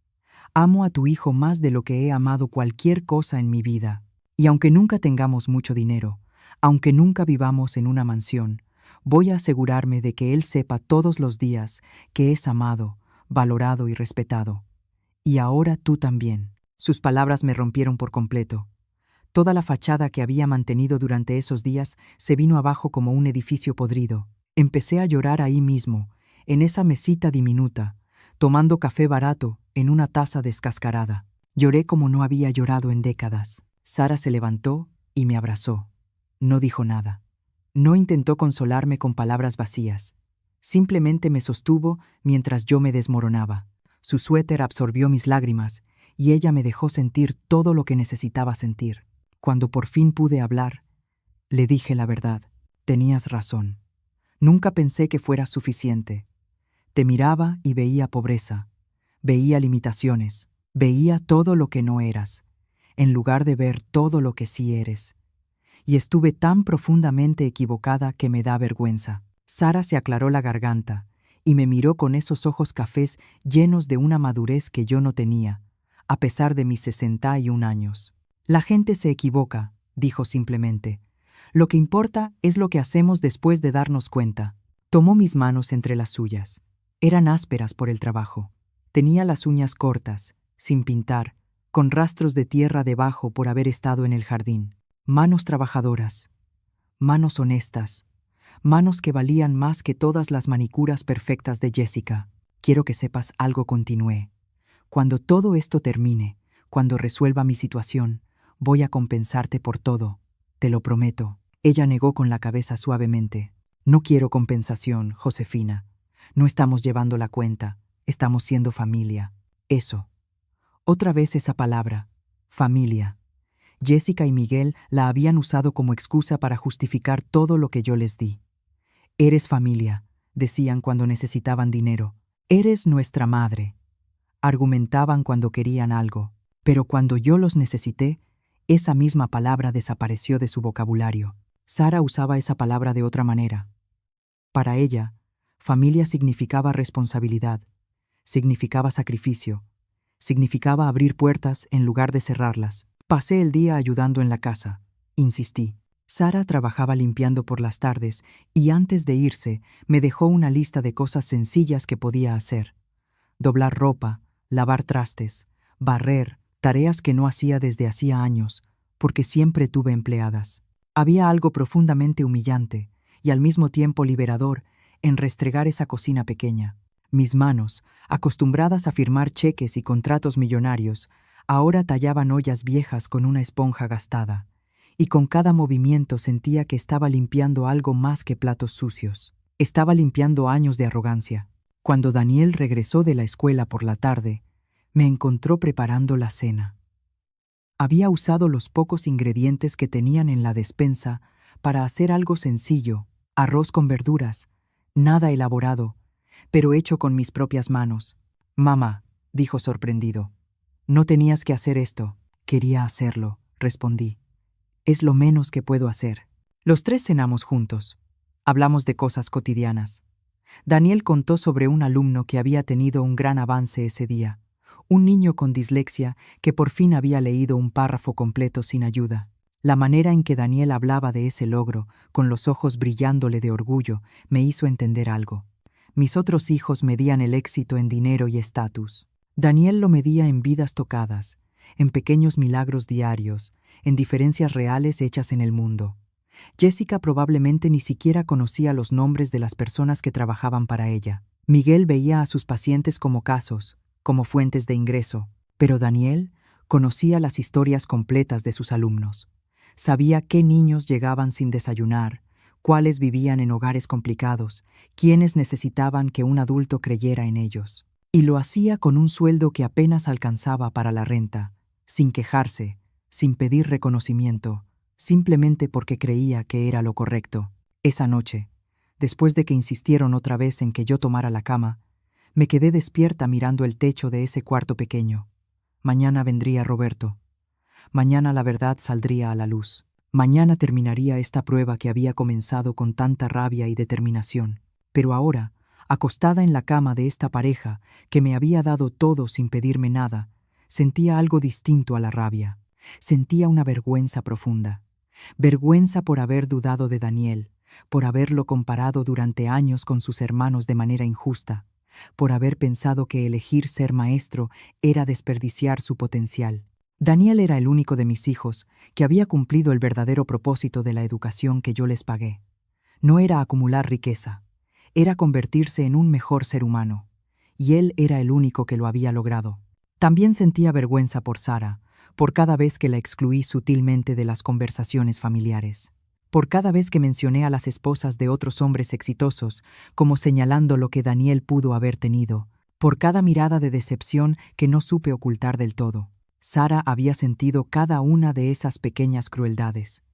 Amo a tu hijo más de lo que he amado cualquier cosa en mi vida. Y aunque nunca tengamos mucho dinero, aunque nunca vivamos en una mansión, voy a asegurarme de que él sepa todos los días que es amado, valorado y respetado. Y ahora tú también. Sus palabras me rompieron por completo. Toda la fachada que había mantenido durante esos días se vino abajo como un edificio podrido. Empecé a llorar ahí mismo, en esa mesita diminuta, tomando café barato en una taza descascarada. Lloré como no había llorado en décadas. Sara se levantó y me abrazó. No dijo nada. No intentó consolarme con palabras vacías. Simplemente me sostuvo mientras yo me desmoronaba. Su suéter absorbió mis lágrimas y ella me dejó sentir todo lo que necesitaba sentir. Cuando por fin pude hablar, le dije la verdad. Tenías razón. Nunca pensé que fuera suficiente. Te miraba y veía pobreza, veía limitaciones, veía todo lo que no eras, en lugar de ver todo lo que sí eres. Y estuve tan profundamente equivocada que me da vergüenza. Sara se aclaró la garganta y me miró con esos ojos cafés llenos de una madurez que yo no tenía, a pesar de mis 61 años. La gente se equivoca, dijo simplemente. Lo que importa es lo que hacemos después de darnos cuenta. Tomó mis manos entre las suyas. Eran ásperas por el trabajo. Tenía las uñas cortas, sin pintar, con rastros de tierra debajo por haber estado en el jardín. Manos trabajadoras, manos honestas, manos que valían más que todas las manicuras perfectas de Jessica. Quiero que sepas algo, continué. Cuando todo esto termine, cuando resuelva mi situación, voy a compensarte por todo. Te lo prometo. Ella negó con la cabeza suavemente. No quiero compensación, Josefina. No estamos llevando la cuenta, estamos siendo familia. Eso. Otra vez esa palabra, familia. Jessica y Miguel la habían usado como excusa para justificar todo lo que yo les di. Eres familia, decían cuando necesitaban dinero. Eres nuestra madre. Argumentaban cuando querían algo, pero cuando yo los necesité, esa misma palabra desapareció de su vocabulario. Sara usaba esa palabra de otra manera. Para ella, familia significaba responsabilidad, significaba sacrificio, significaba abrir puertas en lugar de cerrarlas. Pasé el día ayudando en la casa, insistí. Sara trabajaba limpiando por las tardes y antes de irse me dejó una lista de cosas sencillas que podía hacer. Doblar ropa, lavar trastes, barrer, tareas que no hacía desde hacía años, porque siempre tuve empleadas. Había algo profundamente humillante y al mismo tiempo liberador en restregar esa cocina pequeña. Mis manos, acostumbradas a firmar cheques y contratos millonarios, ahora tallaban ollas viejas con una esponja gastada, y con cada movimiento sentía que estaba limpiando algo más que platos sucios. Estaba limpiando años de arrogancia. Cuando Daniel regresó de la escuela por la tarde, me encontró preparando la cena. Había usado los pocos ingredientes que tenían en la despensa para hacer algo sencillo, arroz con verduras, nada elaborado, pero hecho con mis propias manos. «Mamá», dijo sorprendido, «no tenías que hacer esto». «Quería hacerlo», respondí. «Es lo menos que puedo hacer». Los tres cenamos juntos. Hablamos de cosas cotidianas. Daniel contó sobre un alumno que había tenido un gran avance ese día, un niño con dislexia que por fin había leído un párrafo completo sin ayuda. La manera en que Daniel hablaba de ese logro, con los ojos brillándole de orgullo, me hizo entender algo. Mis otros hijos medían el éxito en dinero y estatus. Daniel lo medía en vidas tocadas, en pequeños milagros diarios, en diferencias reales hechas en el mundo. Jessica probablemente ni siquiera conocía los nombres de las personas que trabajaban para ella. Miguel veía a sus pacientes como casos, como fuentes de ingreso, pero Daniel conocía las historias completas de sus alumnos. Sabía qué niños llegaban sin desayunar, cuáles vivían en hogares complicados, quiénes necesitaban que un adulto creyera en ellos. Y lo hacía con un sueldo que apenas alcanzaba para la renta, sin quejarse, sin pedir reconocimiento, simplemente porque creía que era lo correcto. Esa noche, después de que insistieron otra vez en que yo tomara la cama, me quedé despierta mirando el techo de ese cuarto pequeño. Mañana vendría Roberto. Mañana la verdad saldría a la luz. Mañana terminaría esta prueba que había comenzado con tanta rabia y determinación. Pero ahora, acostada en la cama de esta pareja que me había dado todo sin pedirme nada, sentía algo distinto a la rabia. Sentía una vergüenza profunda. Vergüenza por haber dudado de Daniel, por haberlo comparado durante años con sus hermanos de manera injusta, por haber pensado que elegir ser maestro era desperdiciar su potencial. Daniel era el único de mis hijos que había cumplido el verdadero propósito de la educación que yo les pagué. No era acumular riqueza, era convertirse en un mejor ser humano, y él era el único que lo había logrado. También sentía vergüenza por Sara, por cada vez que la excluí sutilmente de las conversaciones familiares, por cada vez que mencioné a las esposas de otros hombres exitosos como señalando lo que Daniel pudo haber tenido, por cada mirada de decepción que no supe ocultar del todo. Sara había sentido cada una de esas pequeñas crueldades,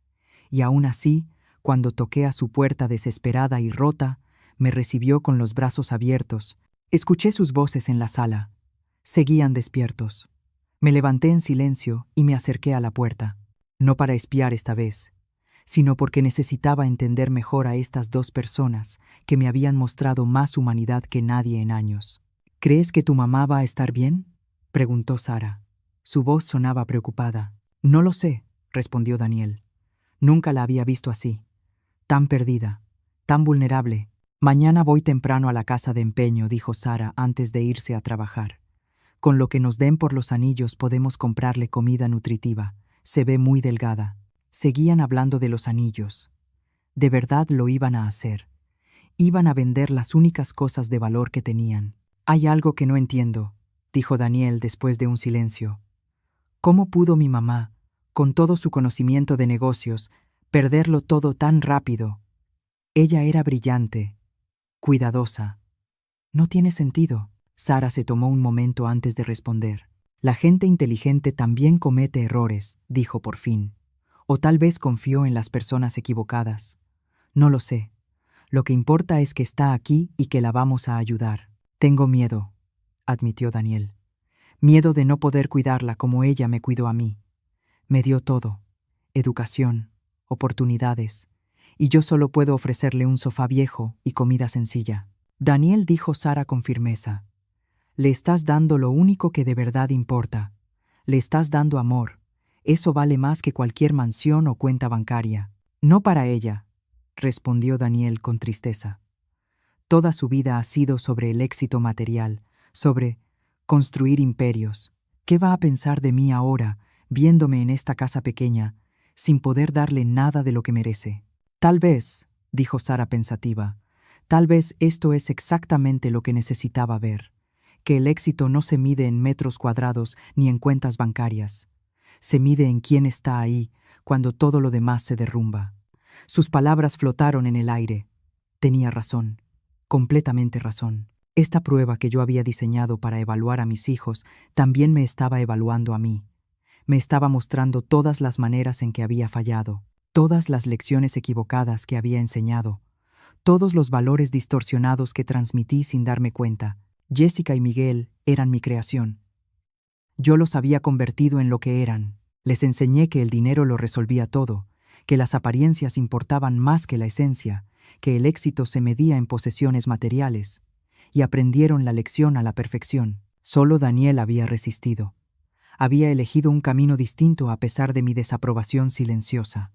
y aún así, cuando toqué a su puerta desesperada y rota, me recibió con los brazos abiertos. Escuché sus voces en la sala. Seguían despiertos. Me levanté en silencio y me acerqué a la puerta, no para espiar esta vez, sino porque necesitaba entender mejor a estas dos personas que me habían mostrado más humanidad que nadie en años. ¿Crees que tu mamá va a estar bien?, preguntó Sara. Su voz sonaba preocupada. No lo sé, respondió Daniel. Nunca la había visto así, tan perdida, tan vulnerable. Mañana voy temprano a la casa de empeño, dijo Sara antes de irse a trabajar. Con lo que nos den por los anillos podemos comprarle comida nutritiva. Se ve muy delgada. Seguían hablando de los anillos. De verdad lo iban a hacer. Iban a vender las únicas cosas de valor que tenían. Hay algo que no entiendo, dijo Daniel después de un silencio. ¿Cómo pudo mi mamá, con todo su conocimiento de negocios, perderlo todo tan rápido? Ella era brillante, cuidadosa. No tiene sentido. Sara se tomó un momento antes de responder. La gente inteligente también comete errores, dijo por fin. O tal vez confió en las personas equivocadas. No lo sé. Lo que importa es que está aquí y que la vamos a ayudar. Tengo miedo, admitió Daniel. Miedo de no poder cuidarla como ella me cuidó a mí. Me dio todo. Educación, oportunidades. Y yo solo puedo ofrecerle un sofá viejo y comida sencilla. Daniel, dijo Sara con firmeza. Le estás dando lo único que de verdad importa. Le estás dando amor. Eso vale más que cualquier mansión o cuenta bancaria. No para ella, respondió Daniel con tristeza. Toda su vida ha sido sobre el éxito material, sobre construir imperios. ¿Qué va a pensar de mí ahora, viéndome en esta casa pequeña, sin poder darle nada de lo que merece? Tal vez, dijo Sara pensativa, tal vez esto es exactamente lo que necesitaba ver. Que el éxito no se mide en metros cuadrados ni en cuentas bancarias. Se mide en quién está ahí cuando todo lo demás se derrumba. Sus palabras flotaron en el aire. Tenía razón, completamente razón. Esta prueba que yo había diseñado para evaluar a mis hijos también me estaba evaluando a mí. Me estaba mostrando todas las maneras en que había fallado, todas las lecciones equivocadas que había enseñado, todos los valores distorsionados que transmití sin darme cuenta. Jessica y Miguel eran mi creación. Yo los había convertido en lo que eran. Les enseñé que el dinero lo resolvía todo, que las apariencias importaban más que la esencia, que el éxito se medía en posesiones materiales, y aprendieron la lección a la perfección. Solo Daniel había resistido. Había elegido un camino distinto a pesar de mi desaprobación silenciosa.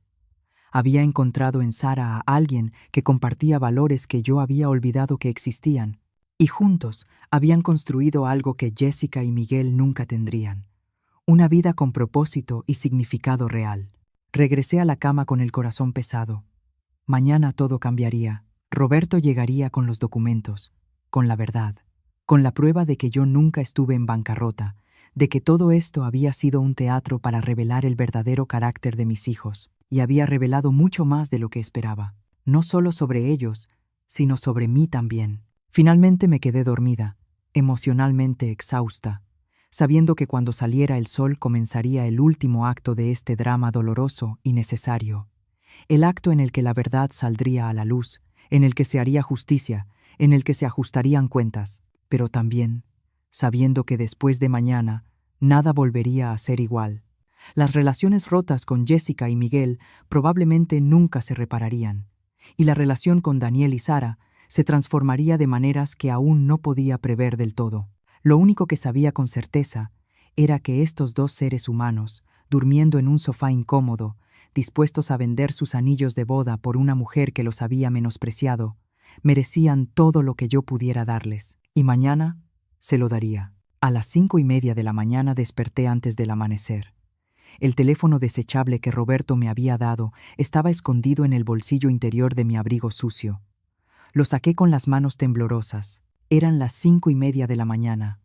Había encontrado en Sara a alguien que compartía valores que yo había olvidado que existían, y juntos habían construido algo que Jessica y Miguel nunca tendrían. Una vida con propósito y significado real. Regresé a la cama con el corazón pesado. Mañana todo cambiaría. Roberto llegaría con los documentos, con la verdad, con la prueba de que yo nunca estuve en bancarrota, de que todo esto había sido un teatro para revelar el verdadero carácter de mis hijos, y había revelado mucho más de lo que esperaba, no solo sobre ellos, sino sobre mí también. Finalmente me quedé dormida, emocionalmente exhausta, sabiendo que cuando saliera el sol comenzaría el último acto de este drama doloroso y necesario, el acto en el que la verdad saldría a la luz, en el que se haría justicia, en el que se ajustarían cuentas, pero también sabiendo que después de mañana nada volvería a ser igual. Las relaciones rotas con Jessica y Miguel probablemente nunca se repararían, y la relación con Daniel y Sara se transformaría de maneras que aún no podía prever del todo. Lo único que sabía con certeza era que estos dos seres humanos, durmiendo en un sofá incómodo, dispuestos a vender sus anillos de boda por una mujer que los había menospreciado, merecían todo lo que yo pudiera darles, y mañana se lo daría. A las 5:30 de la mañana desperté antes del amanecer. El teléfono desechable que Roberto me había dado estaba escondido en el bolsillo interior de mi abrigo sucio. Lo saqué con las manos temblorosas. Eran las 5:30 de la mañana.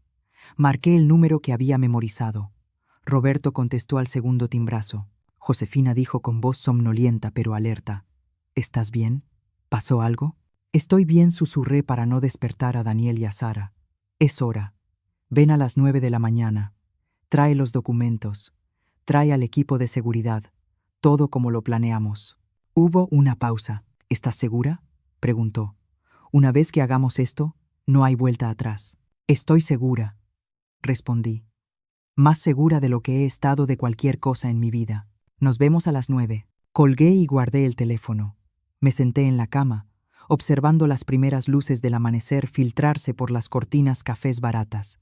Marqué el número que había memorizado. Roberto contestó al segundo timbrazo. Josefina dijo con voz somnolienta pero alerta: ¿Estás bien? ¿Pasó algo? Estoy bien, susurré para no despertar a Daniel y a Sara. Es hora. Ven a las 9 de la mañana. Trae los documentos. Trae al equipo de seguridad. Todo como lo planeamos. Hubo una pausa. ¿Estás segura?, preguntó. Una vez que hagamos esto, no hay vuelta atrás. Estoy segura, respondí. Más segura de lo que he estado de cualquier cosa en mi vida. Nos vemos a las 9. Colgué y guardé el teléfono. Me senté en la cama, observando las primeras luces del amanecer filtrarse por las cortinas cafés baratas.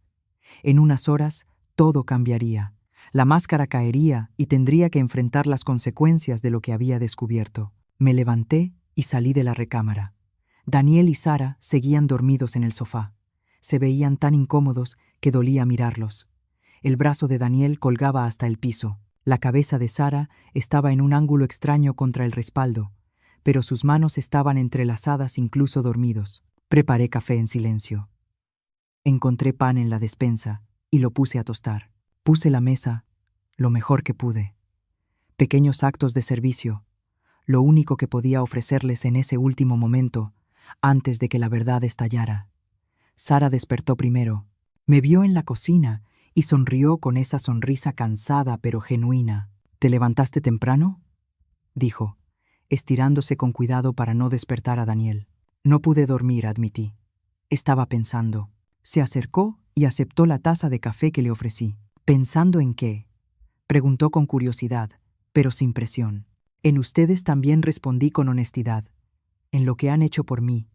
En unas horas, todo cambiaría. La máscara caería y tendría que enfrentar las consecuencias de lo que había descubierto. Me levanté y salí de la recámara. Daniel y Sara seguían dormidos en el sofá. Se veían tan incómodos que dolía mirarlos. El brazo de Daniel colgaba hasta el piso. La cabeza de Sara estaba en un ángulo extraño contra el respaldo, pero sus manos estaban entrelazadas incluso dormidos. Preparé café en silencio. Encontré pan en la despensa y lo puse a tostar. Puse la mesa lo mejor que pude. Pequeños actos de servicio, lo único que podía ofrecerles en ese último momento, antes de que la verdad estallara. Sara despertó primero. Me vio en la cocina y sonrió con esa sonrisa cansada pero genuina. ¿Te levantaste temprano?, dijo, estirándose con cuidado para no despertar a Daniel. No pude dormir, admití. Estaba pensando. Se acercó y aceptó la taza de café que le ofrecí. ¿Pensando en qué?, preguntó con curiosidad, pero sin presión. En ustedes también, respondí con honestidad. En lo que han hecho por mí,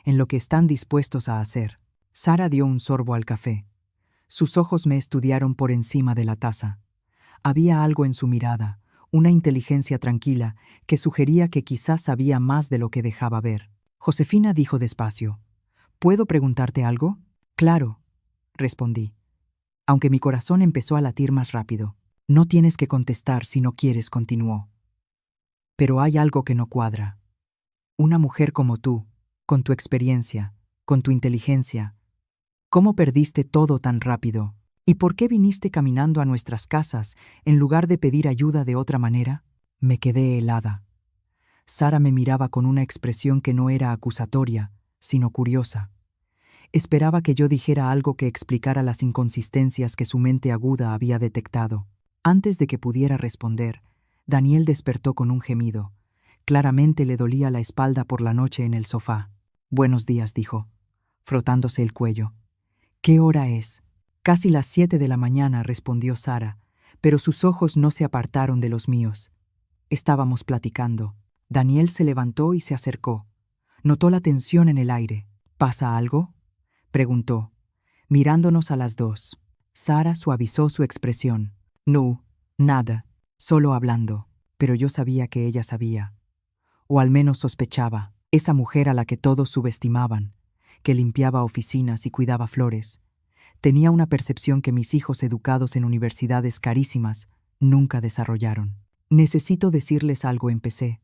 en lo que están dispuestos a hacer. Sara dio un sorbo al café. Sus ojos me estudiaron por encima de la taza. Había algo en su mirada, una inteligencia tranquila, que sugería que quizás sabía más de lo que dejaba ver. Josefina dijo despacio: ¿Puedo preguntarte algo? Claro, respondí, aunque mi corazón empezó a latir más rápido. No tienes que contestar si no quieres, continuó. Pero hay algo que no cuadra. Una mujer como tú, con tu experiencia, con tu inteligencia, ¿cómo perdiste todo tan rápido? ¿Y por qué viniste caminando a nuestras casas en lugar de pedir ayuda de otra manera? Me quedé helada. Sara me miraba con una expresión que no era acusatoria, sino curiosa. Esperaba que yo dijera algo que explicara las inconsistencias que su mente aguda había detectado. Antes de que pudiera responder, Daniel despertó con un gemido. Claramente le dolía la espalda por la noche en el sofá. Buenos días, dijo, frotándose el cuello. ¿Qué hora es? Casi las 7 de la mañana, respondió Sara, pero sus ojos no se apartaron de los míos. Estábamos platicando. Daniel se levantó y se acercó. Notó la tensión en el aire. ¿Pasa algo?, preguntó, mirándonos a las dos. Sara suavizó su expresión. No, nada, solo hablando. Pero yo sabía que ella sabía. O al menos sospechaba. Esa mujer a la que todos subestimaban, que limpiaba oficinas y cuidaba flores, tenía una percepción que mis hijos educados en universidades carísimas nunca desarrollaron. Necesito decirles algo, empecé,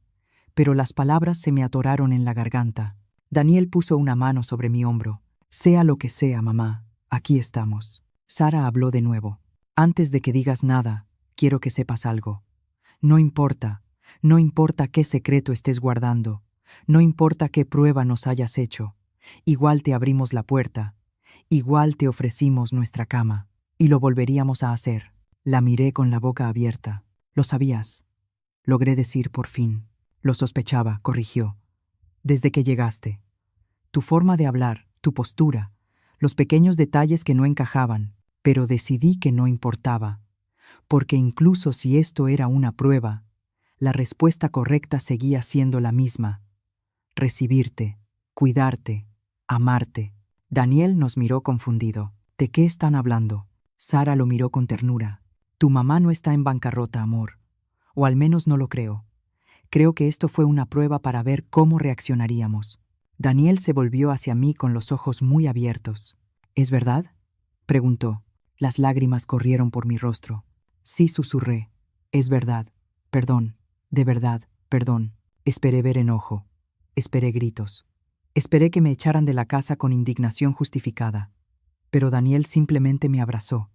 pero las palabras se me atoraron en la garganta. Daniel puso una mano sobre mi hombro. Sea lo que sea, mamá, aquí estamos. Sara habló de nuevo. Antes de que digas nada, quiero que sepas algo. No importa qué secreto estés guardando, no importa qué prueba nos hayas hecho, igual te abrimos la puerta, igual te ofrecimos nuestra cama, y lo volveríamos a hacer. La miré con la boca abierta. Lo sabías. Logré decir por fin. Lo sospechaba, corrigió. Desde que llegaste. Tu forma de hablar, tu postura, los pequeños detalles que no encajaban, pero decidí que no importaba, porque incluso si esto era una prueba, la respuesta correcta seguía siendo la misma: recibirte, cuidarte, amarte. Daniel nos miró confundido. ¿De qué están hablando? Sara lo miró con ternura. Tu mamá no está en bancarrota, amor. O al menos no lo creo. Creo que esto fue una prueba para ver cómo reaccionaríamos. Daniel se volvió hacia mí con los ojos muy abiertos. ¿Es verdad?, preguntó. Las lágrimas corrieron por mi rostro. Sí, susurré. Es verdad. Perdón. De verdad, perdón. Esperé ver enojo. Esperé gritos. Esperé que me echaran de la casa con indignación justificada. Pero Daniel simplemente me abrazó.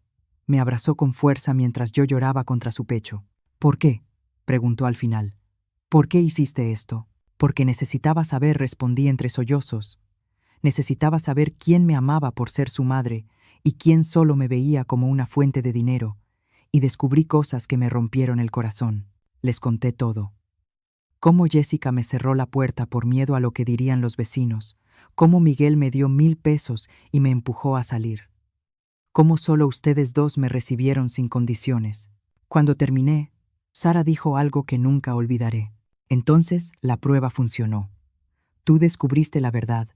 Me abrazó con fuerza mientras yo lloraba contra su pecho. ¿Por qué?, preguntó al final. ¿Por qué hiciste esto? Porque necesitaba saber, respondí entre sollozos. Necesitaba saber quién me amaba por ser su madre y quién solo me veía como una fuente de dinero, y descubrí cosas que me rompieron el corazón. Les conté todo. Cómo Jessica me cerró la puerta por miedo a lo que dirían los vecinos, cómo Miguel me dio 1000 pesos y me empujó a salir. Cómo solo ustedes dos me recibieron sin condiciones. Cuando terminé, Sara dijo algo que nunca olvidaré. Entonces la prueba funcionó. Tú descubriste la verdad,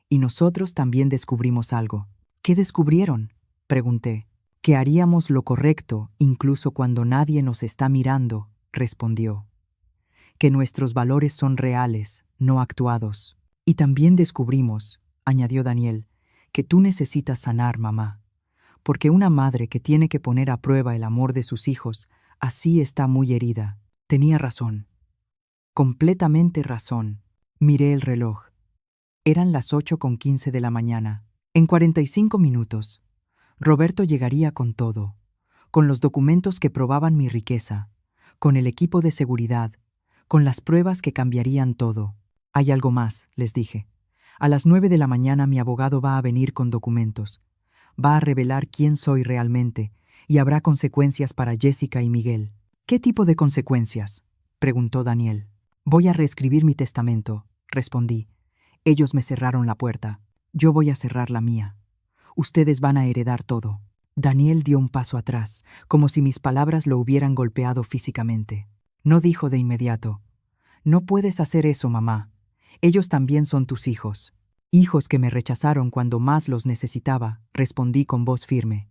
y nosotros también descubrimos algo. ¿Qué descubrieron?, pregunté. Que haríamos lo correcto incluso cuando nadie nos está mirando, respondió. Que nuestros valores son reales, no actuados. Y también descubrimos, añadió Daniel, que tú necesitas sanar, mamá. Porque una madre que tiene que poner a prueba el amor de sus hijos, así está muy herida. Tenía razón. Completamente razón. Miré el reloj. Eran las 8:15 de la mañana. En 45 minutos, Roberto llegaría con todo, con los documentos que probaban mi riqueza, con el equipo de seguridad, con las pruebas que cambiarían todo. Hay algo más, les dije. A las 9 de la mañana mi abogado va a venir con documentos. Va a revelar quién soy realmente, y habrá consecuencias para Jessica y Miguel. ¿Qué tipo de consecuencias?, preguntó Daniel. Voy a reescribir mi testamento, respondí. Ellos me cerraron la puerta. Yo voy a cerrar la mía. Ustedes van a heredar todo. Daniel dio un paso atrás, como si mis palabras lo hubieran golpeado físicamente. No dijo de inmediato: no puedes hacer eso, mamá. Ellos también son tus hijos. Hijos que me rechazaron cuando más los necesitaba, respondí con voz firme.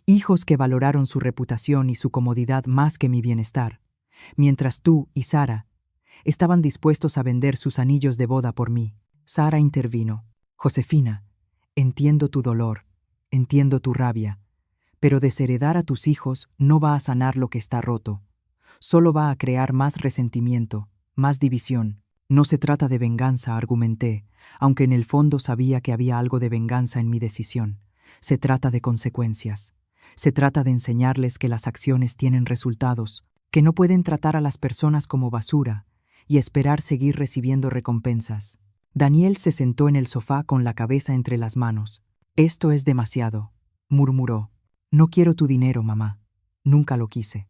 Hijos que valoraron su reputación y su comodidad más que mi bienestar, mientras tú y Sara estaban dispuestos a vender sus anillos de boda por mí. Sara intervino. Josefina, entiendo tu dolor, entiendo tu rabia, pero desheredar a tus hijos no va a sanar lo que está roto. Solo va a crear más resentimiento, más división. No se trata de venganza, argumenté, aunque en el fondo sabía que había algo de venganza en mi decisión. Se trata de consecuencias. Se trata de enseñarles que las acciones tienen resultados, que no pueden tratar a las personas como basura y esperar seguir recibiendo recompensas. Daniel se sentó en el sofá con la cabeza entre las manos. Esto es demasiado, murmuró. No quiero tu dinero, mamá. Nunca lo quise.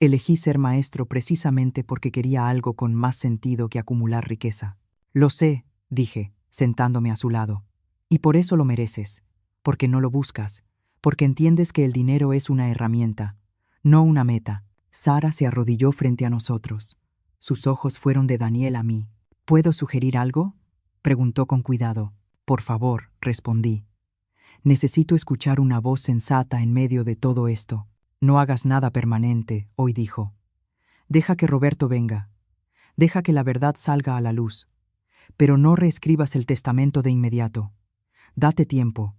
Elegí ser maestro precisamente porque quería algo con más sentido que acumular riqueza. Lo sé, dije, sentándome a su lado. Y por eso lo mereces, porque no lo buscas, porque entiendes que el dinero es una herramienta, no una meta. Sara se arrodilló frente a nosotros. Sus ojos fueron de Daniel a mí. ¿Puedo sugerir algo?, preguntó con cuidado. Por favor, respondí. Necesito escuchar una voz sensata en medio de todo esto. No hagas nada permanente, hoy dijo. Deja que Roberto venga. Deja que la verdad salga a la luz. Pero no reescribas el testamento de inmediato. Date tiempo.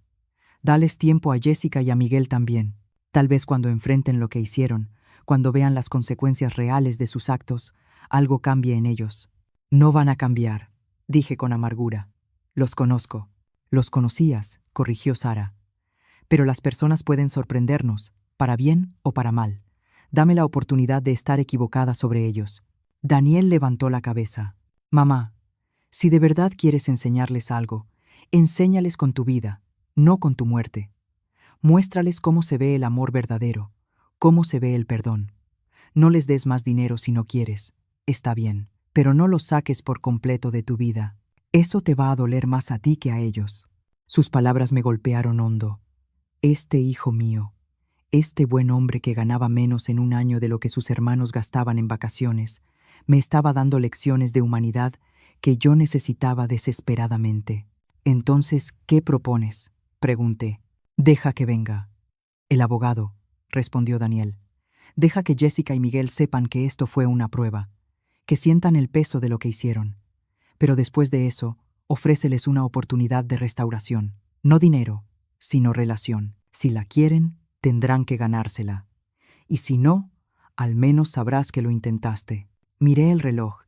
Dales tiempo a Jessica y a Miguel también. Tal vez cuando enfrenten lo que hicieron, Cuando vean las consecuencias reales de sus actos, algo cambie en ellos. No van a cambiar, dije con amargura. Los conozco. Los conocías, corrigió Sara. Pero las personas pueden sorprendernos, para bien o para mal. Dame la oportunidad de estar equivocada sobre ellos. Daniel levantó la cabeza. Mamá, si de verdad quieres enseñarles algo, enséñales con tu vida, no con tu muerte. Muéstrales cómo se ve el amor verdadero, cómo se ve el perdón. No les des más dinero si no quieres. Está bien, pero no los saques por completo de tu vida. Eso te va a doler más a ti que a ellos. Sus palabras me golpearon hondo. Este hijo mío, este buen hombre que ganaba menos en un año de lo que sus hermanos gastaban en vacaciones, me estaba dando lecciones de humanidad que yo necesitaba desesperadamente. Entonces, ¿qué propones?, pregunté. Deja que venga. El abogado, respondió Daniel. Deja que Jessica y Miguel sepan que esto fue una prueba, que sientan el peso de lo que hicieron. Pero después de eso, ofréceles una oportunidad de restauración. No dinero, sino relación. Si la quieren, tendrán que ganársela. Y si no, al menos sabrás que lo intentaste. Miré el reloj.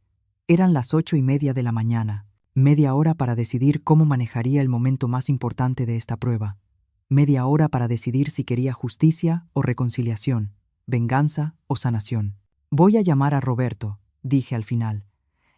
Eran las 8:30 de la mañana. Media hora para decidir cómo manejaría el momento más importante de esta prueba. Media hora para decidir si quería justicia o reconciliación, venganza o sanación. Voy a llamar a Roberto, dije al final.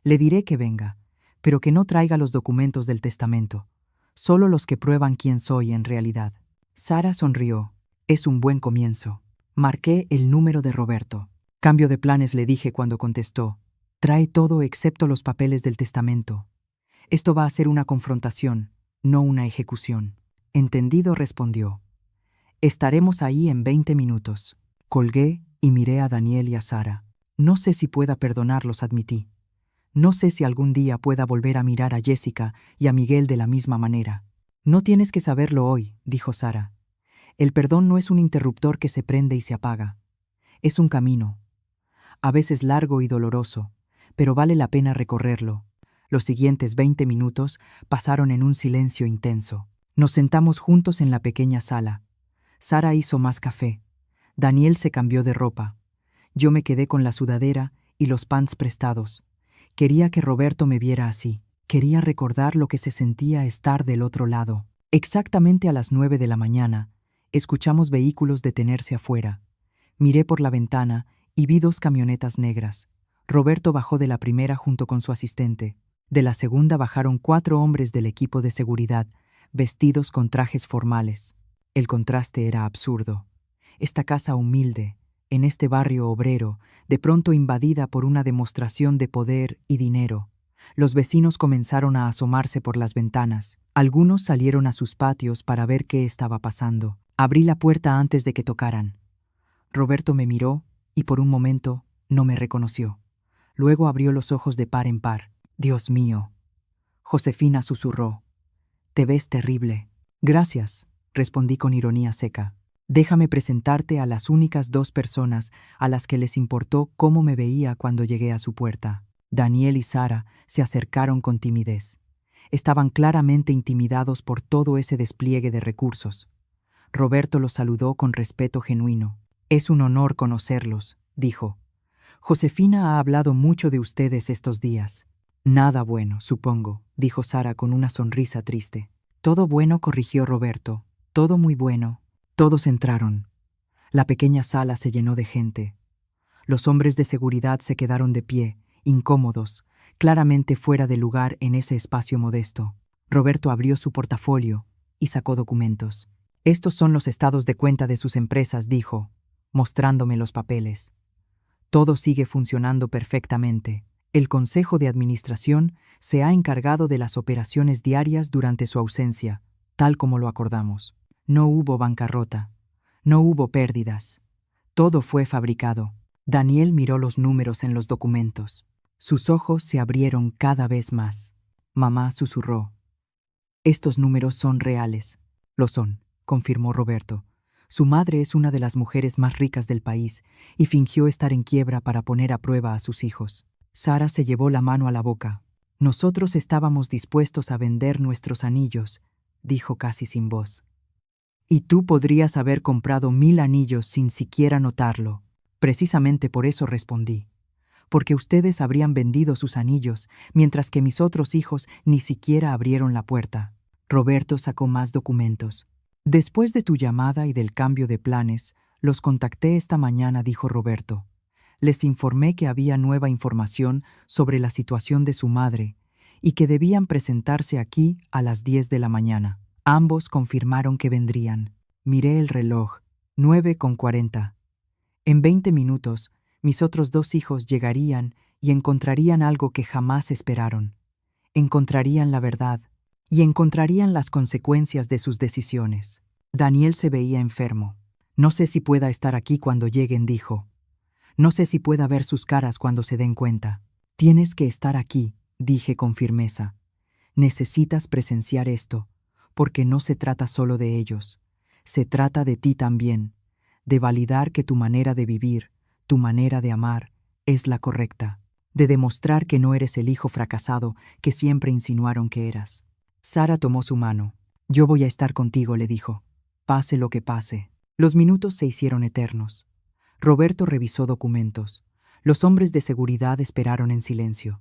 Le diré que venga, pero que no traiga los documentos del testamento, solo los que prueban quién soy en realidad. Sara sonrió. Es un buen comienzo. Marqué el número de Roberto. Cambio de planes, le dije cuando contestó. Trae todo excepto los papeles del testamento. Esto va a ser una confrontación, no una ejecución. Entendido, respondió. Estaremos ahí en 20 minutos. Colgué y miré a Daniel y a Sara. No sé si pueda perdonarlos, admití. No sé si algún día pueda volver a mirar a Jessica y a Miguel de la misma manera. No tienes que saberlo hoy, dijo Sara. El perdón no es un interruptor que se prende y se apaga. Es un camino. A veces largo y doloroso, pero vale la pena recorrerlo. Los siguientes 20 minutos pasaron en un silencio intenso. Nos sentamos juntos en la pequeña sala. Sara hizo más café. Daniel se cambió de ropa. Yo me quedé con la sudadera y los pants prestados. Quería que Roberto me viera así. Quería recordar lo que se sentía estar del otro lado. Exactamente a las 9 de la mañana, escuchamos vehículos detenerse afuera. Miré por la ventana y vi 2 camionetas negras. Roberto bajó de la primera junto con su asistente. De la segunda bajaron 4 hombres del equipo de seguridad, vestidos con trajes formales. El contraste era absurdo. Esta casa humilde, en este barrio obrero, de pronto invadida por una demostración de poder y dinero. Los vecinos comenzaron a asomarse por las ventanas. Algunos salieron a sus patios para ver qué estaba pasando. Abrí la puerta antes de que tocaran. Roberto me miró y por un momento no me reconoció. Luego abrió los ojos de par en par. Dios mío. Josefina susurró. Te ves terrible. Gracias, respondí con ironía seca. Déjame presentarte a las únicas 2 personas a las que les importó cómo me veía cuando llegué a su puerta. Daniel y Sara se acercaron con timidez. Estaban claramente intimidados por todo ese despliegue de recursos. Roberto los saludó con respeto genuino. Es un honor conocerlos, dijo. Josefina ha hablado mucho de ustedes estos días. Nada bueno, supongo, dijo Sara con una sonrisa triste. Todo bueno, corrigió Roberto. Todo muy bueno. Todos entraron. La pequeña sala se llenó de gente. Los hombres de seguridad se quedaron de pie, incómodos, claramente fuera de lugar en ese espacio modesto. Roberto abrió su portafolio y sacó documentos. Estos son los estados de cuenta de sus empresas, dijo, mostrándome los papeles. Todo sigue funcionando perfectamente. El Consejo de Administración se ha encargado de las operaciones diarias durante su ausencia, tal como lo acordamos. No hubo bancarrota. No hubo pérdidas. Todo fue fabricado. Daniel miró los números en los documentos. Sus ojos se abrieron cada vez más. Mamá susurró. Estos números son reales. Lo son, confirmó Roberto. Su madre es una de las mujeres más ricas del país y fingió estar en quiebra para poner a prueba a sus hijos. Sara se llevó la mano a la boca. Nosotros estábamos dispuestos a vender nuestros anillos, dijo casi sin voz. Y tú podrías haber comprado 1000 anillos sin siquiera notarlo. Precisamente por eso respondí. Porque ustedes habrían vendido sus anillos, mientras que mis otros hijos ni siquiera abrieron la puerta. Roberto sacó más documentos. Después de tu llamada y del cambio de planes, los contacté esta mañana, dijo Roberto. Les informé que había nueva información sobre la situación de su madre y que debían presentarse aquí a las 10 de la mañana. Ambos confirmaron que vendrían. Miré el reloj, 9:40. En 20 minutos, mis otros 2 hijos llegarían y encontrarían algo que jamás esperaron. Encontrarían la verdad y encontrarían las consecuencias de sus decisiones. Daniel se veía enfermo. No sé si pueda estar aquí cuando lleguen, dijo. No sé si pueda ver sus caras cuando se den cuenta. Tienes que estar aquí, dije con firmeza. Necesitas presenciar esto, porque no se trata solo de ellos. Se trata de ti también, de validar que tu manera de vivir, tu manera de amar, es la correcta, de demostrar que no eres el hijo fracasado que siempre insinuaron que eras. Sara tomó su mano. Yo voy a estar contigo, le dijo. Pase lo que pase. Los minutos se hicieron eternos. Roberto revisó documentos. Los hombres de seguridad esperaron en silencio.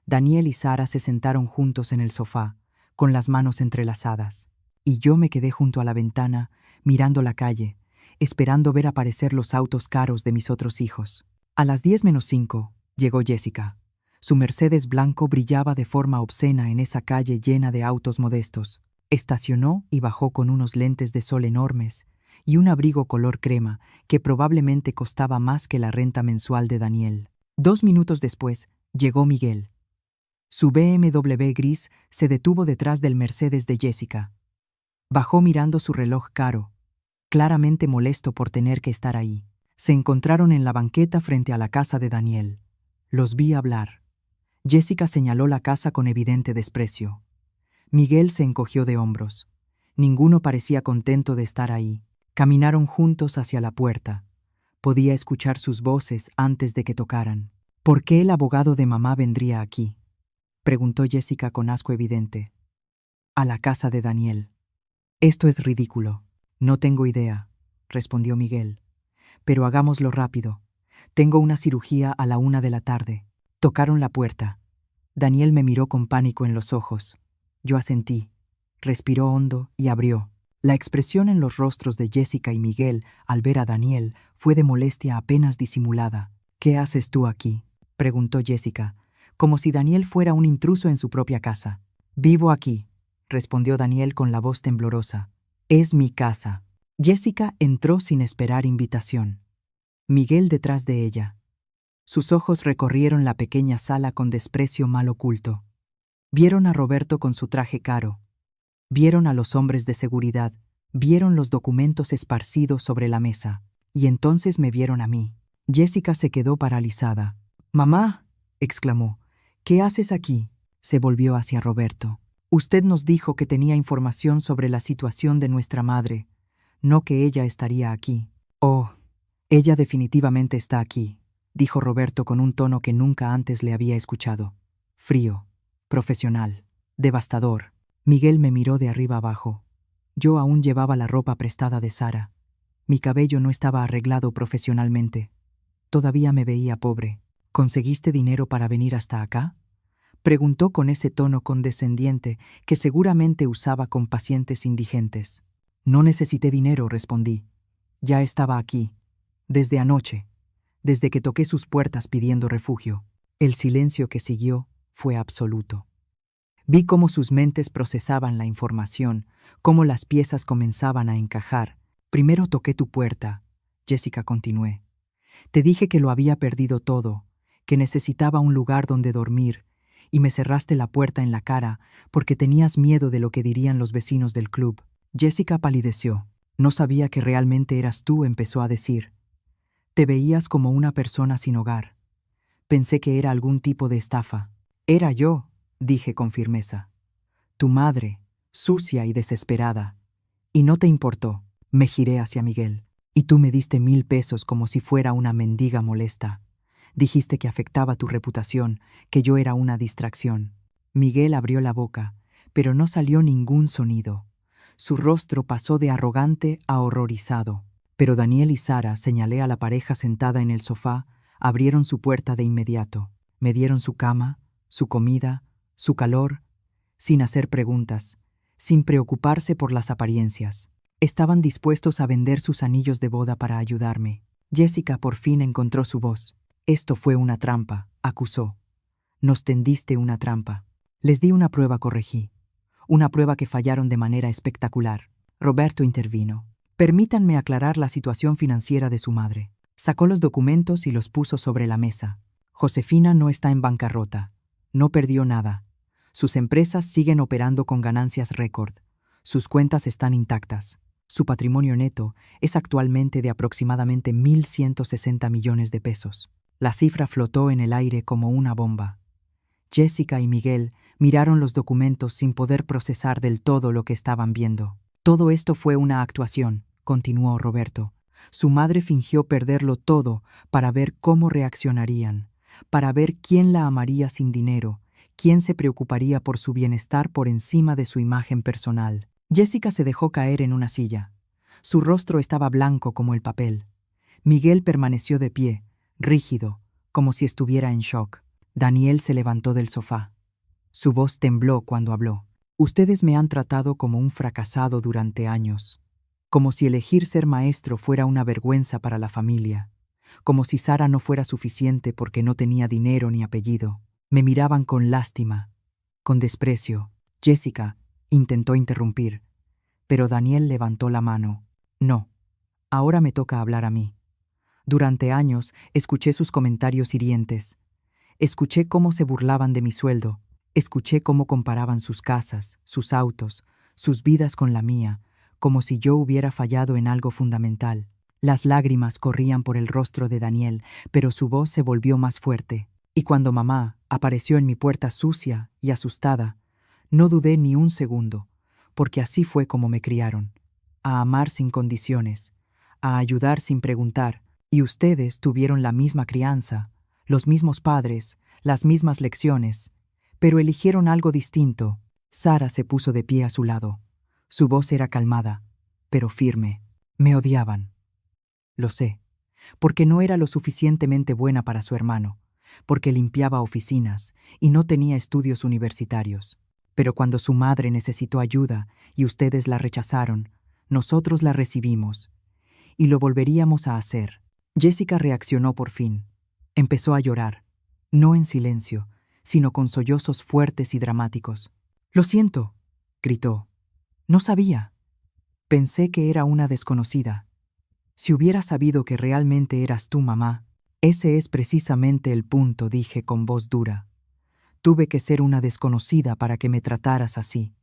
Daniel y Sara se sentaron juntos en el sofá, con las manos entrelazadas, y yo me quedé junto a la ventana, mirando la calle, esperando ver aparecer los autos caros de mis otros hijos. A las 10:05 llegó Jessica. Su Mercedes blanco brillaba de forma obscena en esa calle llena de autos modestos. Estacionó y bajó con unos lentes de sol enormes y un abrigo color crema que probablemente costaba más que la renta mensual de Daniel. 2 minutos después, llegó Miguel. Su BMW gris se detuvo detrás del Mercedes de Jessica. Bajó mirando su reloj caro, claramente molesto por tener que estar ahí. Se encontraron en la banqueta frente a la casa de Daniel. Los vi hablar. Jessica señaló la casa con evidente desprecio. Miguel se encogió de hombros. Ninguno parecía contento de estar ahí. Caminaron juntos hacia la puerta. Podía escuchar sus voces antes de que tocaran. ¿Por qué el abogado de mamá vendría aquí?, preguntó Jessica con asco evidente. A la casa de Daniel. Esto es ridículo. No tengo idea, respondió Miguel. Pero hagámoslo rápido. Tengo una cirugía a la 1 de la tarde. Tocaron la puerta. Daniel me miró con pánico en los ojos. Yo asentí. Respiró hondo y abrió. La expresión en los rostros de Jessica y Miguel al ver a Daniel fue de molestia apenas disimulada. ¿Qué haces tú aquí?, preguntó Jessica, como si Daniel fuera un intruso en su propia casa. Vivo aquí, respondió Daniel con la voz temblorosa. Es mi casa. Jessica entró sin esperar invitación. Miguel detrás de ella. Sus ojos recorrieron la pequeña sala con desprecio mal oculto. Vieron a Roberto con su traje caro. Vieron a los hombres de seguridad. Vieron los documentos esparcidos sobre la mesa. Y entonces me vieron a mí. Jessica se quedó paralizada. «¡Mamá!», exclamó. «¿Qué haces aquí?». Se volvió hacia Roberto. «Usted nos dijo que tenía información sobre la situación de nuestra madre, no que ella estaría aquí». «Oh, ella definitivamente está aquí», dijo Roberto con un tono que nunca antes le había escuchado. Frío, profesional, devastador. Miguel me miró de arriba abajo. Yo aún llevaba la ropa prestada de Sara. Mi cabello no estaba arreglado profesionalmente. Todavía me veía pobre. «¿Conseguiste dinero para venir hasta acá?», preguntó con ese tono condescendiente que seguramente usaba con pacientes indigentes. «No necesité dinero», respondí. «Ya estaba aquí, desde anoche, desde que toqué sus puertas pidiendo refugio». El silencio que siguió fue absoluto. Vi cómo sus mentes procesaban la información, cómo las piezas comenzaban a encajar. «Primero toqué tu puerta», Jessica continué. «Te dije que lo había perdido todo, que necesitaba un lugar donde dormir, y me cerraste la puerta en la cara porque tenías miedo de lo que dirían los vecinos del club». Jessica palideció. «No sabía que realmente eras tú», empezó a decir. «Te veías como una persona sin hogar. Pensé que era algún tipo de estafa». «Era yo», dije con firmeza. «Tu madre, sucia y desesperada. Y no te importó». Me giré hacia Miguel. «Y tú me diste 1000 pesos como si fuera una mendiga molesta. Dijiste que afectaba tu reputación, que yo era una distracción». Miguel abrió la boca, pero no salió ningún sonido. Su rostro pasó de arrogante a horrorizado. Pero Daniel y Sara, señalé a la pareja sentada en el sofá, abrieron su puerta de inmediato. Me dieron su cama, su comida, su calor, sin hacer preguntas, sin preocuparse por las apariencias. Estaban dispuestos a vender sus anillos de boda para ayudarme. Jessica por fin encontró su voz. Esto fue una trampa, acusó. Nos tendiste una trampa. Les di una prueba, corregí. Una prueba que fallaron de manera espectacular. Roberto intervino. Permítanme aclarar la situación financiera de su madre. Sacó los documentos y los puso sobre la mesa. Josefina no está en bancarrota. No perdió nada. Sus empresas siguen operando con ganancias récord. Sus cuentas están intactas. Su patrimonio neto es actualmente de aproximadamente 1.160 millones de pesos. La cifra flotó en el aire como una bomba. Jessica y Miguel miraron los documentos sin poder procesar del todo lo que estaban viendo. Todo esto fue una actuación, continuó Roberto. Su madre fingió perderlo todo para ver cómo reaccionarían, para ver quién la amaría sin dinero, quién se preocuparía por su bienestar por encima de su imagen personal. Jessica se dejó caer en una silla. Su rostro estaba blanco como el papel. Miguel permaneció de pie, rígido, como si estuviera en shock. Daniel se levantó del sofá. Su voz tembló cuando habló. Ustedes me han tratado como un fracasado durante años, como si elegir ser maestro fuera una vergüenza para la familia, como si Sara no fuera suficiente porque no tenía dinero ni apellido. Me miraban con lástima, con desprecio. Jessica intentó interrumpir, pero Daniel levantó la mano. No, ahora me toca hablar a mí. Durante años escuché sus comentarios hirientes. Escuché cómo se burlaban de mi sueldo. Escuché cómo comparaban sus casas, sus autos, sus vidas con la mía, como si yo hubiera fallado en algo fundamental. Las lágrimas corrían por el rostro de Daniel, pero su voz se volvió más fuerte. Y cuando mamá apareció en mi puerta sucia y asustada, no dudé ni un segundo, porque así fue como me criaron, a amar sin condiciones, a ayudar sin preguntar, y ustedes tuvieron la misma crianza, los mismos padres, las mismas lecciones, pero eligieron algo distinto. Sara se puso de pie a su lado. Su voz era calmada, pero firme. Me odiaban. Lo sé, porque no era lo suficientemente buena para su hermano, porque limpiaba oficinas y no tenía estudios universitarios. Pero cuando su madre necesitó ayuda y ustedes la rechazaron, nosotros la recibimos, y lo volveríamos a hacer. Jessica reaccionó por fin. Empezó a llorar, no en silencio, sino con sollozos fuertes y dramáticos. «Lo siento», gritó. «No sabía. Pensé que era una desconocida. Si hubiera sabido que realmente eras tú, mamá». «Ese es precisamente el punto», dije con voz dura. «Tuve que ser una desconocida para que me trataras así,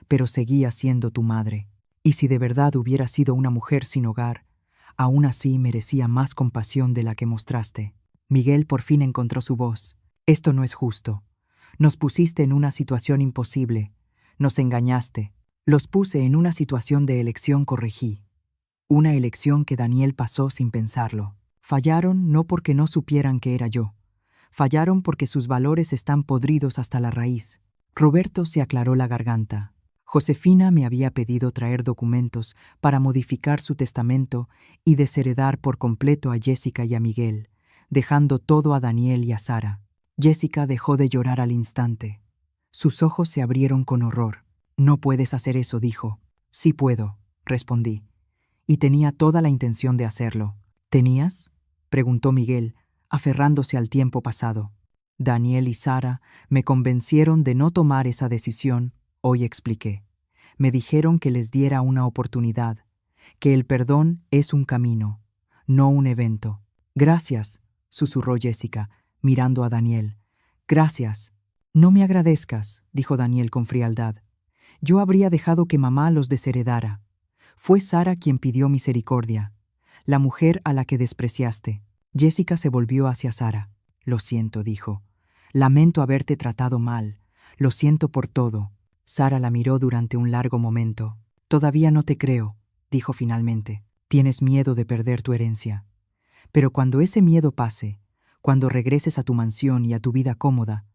pero seguía siendo tu madre. Y si de verdad hubiera sido una mujer sin hogar, aún así merecía más compasión de la que mostraste». Miguel por fin encontró su voz. «Esto no es justo. Nos pusiste en una situación imposible. Nos engañaste. Los puse en una situación de elección, corregí. Una elección que Daniel pasó sin pensarlo. Fallaron no porque no supieran que era yo. Fallaron porque sus valores están podridos hasta la raíz». Roberto se aclaró la garganta. Josefina me había pedido traer documentos para modificar su testamento y desheredar por completo a Jessica y a Miguel, dejando todo a Daniel y a Sara. Jessica dejó de llorar al instante. Sus ojos se abrieron con horror. «No puedes hacer eso», dijo. «Sí puedo», respondí. Y tenía toda la intención de hacerlo. «¿Tenías?», preguntó Miguel, aferrándose al tiempo pasado. «Daniel y Sara me convencieron de no tomar esa decisión», hoy expliqué. «Me dijeron que les diera una oportunidad, que el perdón es un camino, no un evento». «Gracias», susurró Jessica, mirando a Daniel. «Gracias». «No me agradezcas», dijo Daniel con frialdad. «Yo habría dejado que mamá los desheredara. Fue Sara quien pidió misericordia, la mujer a la que despreciaste». Jessica se volvió hacia Sara. «Lo siento», dijo. «Lamento haberte tratado mal. Lo siento por todo». Sara la miró durante un largo momento. «Todavía no te creo», dijo finalmente. «Tienes miedo de perder tu herencia. Pero cuando ese miedo pase, cuando regreses a tu mansión y a tu vida cómoda,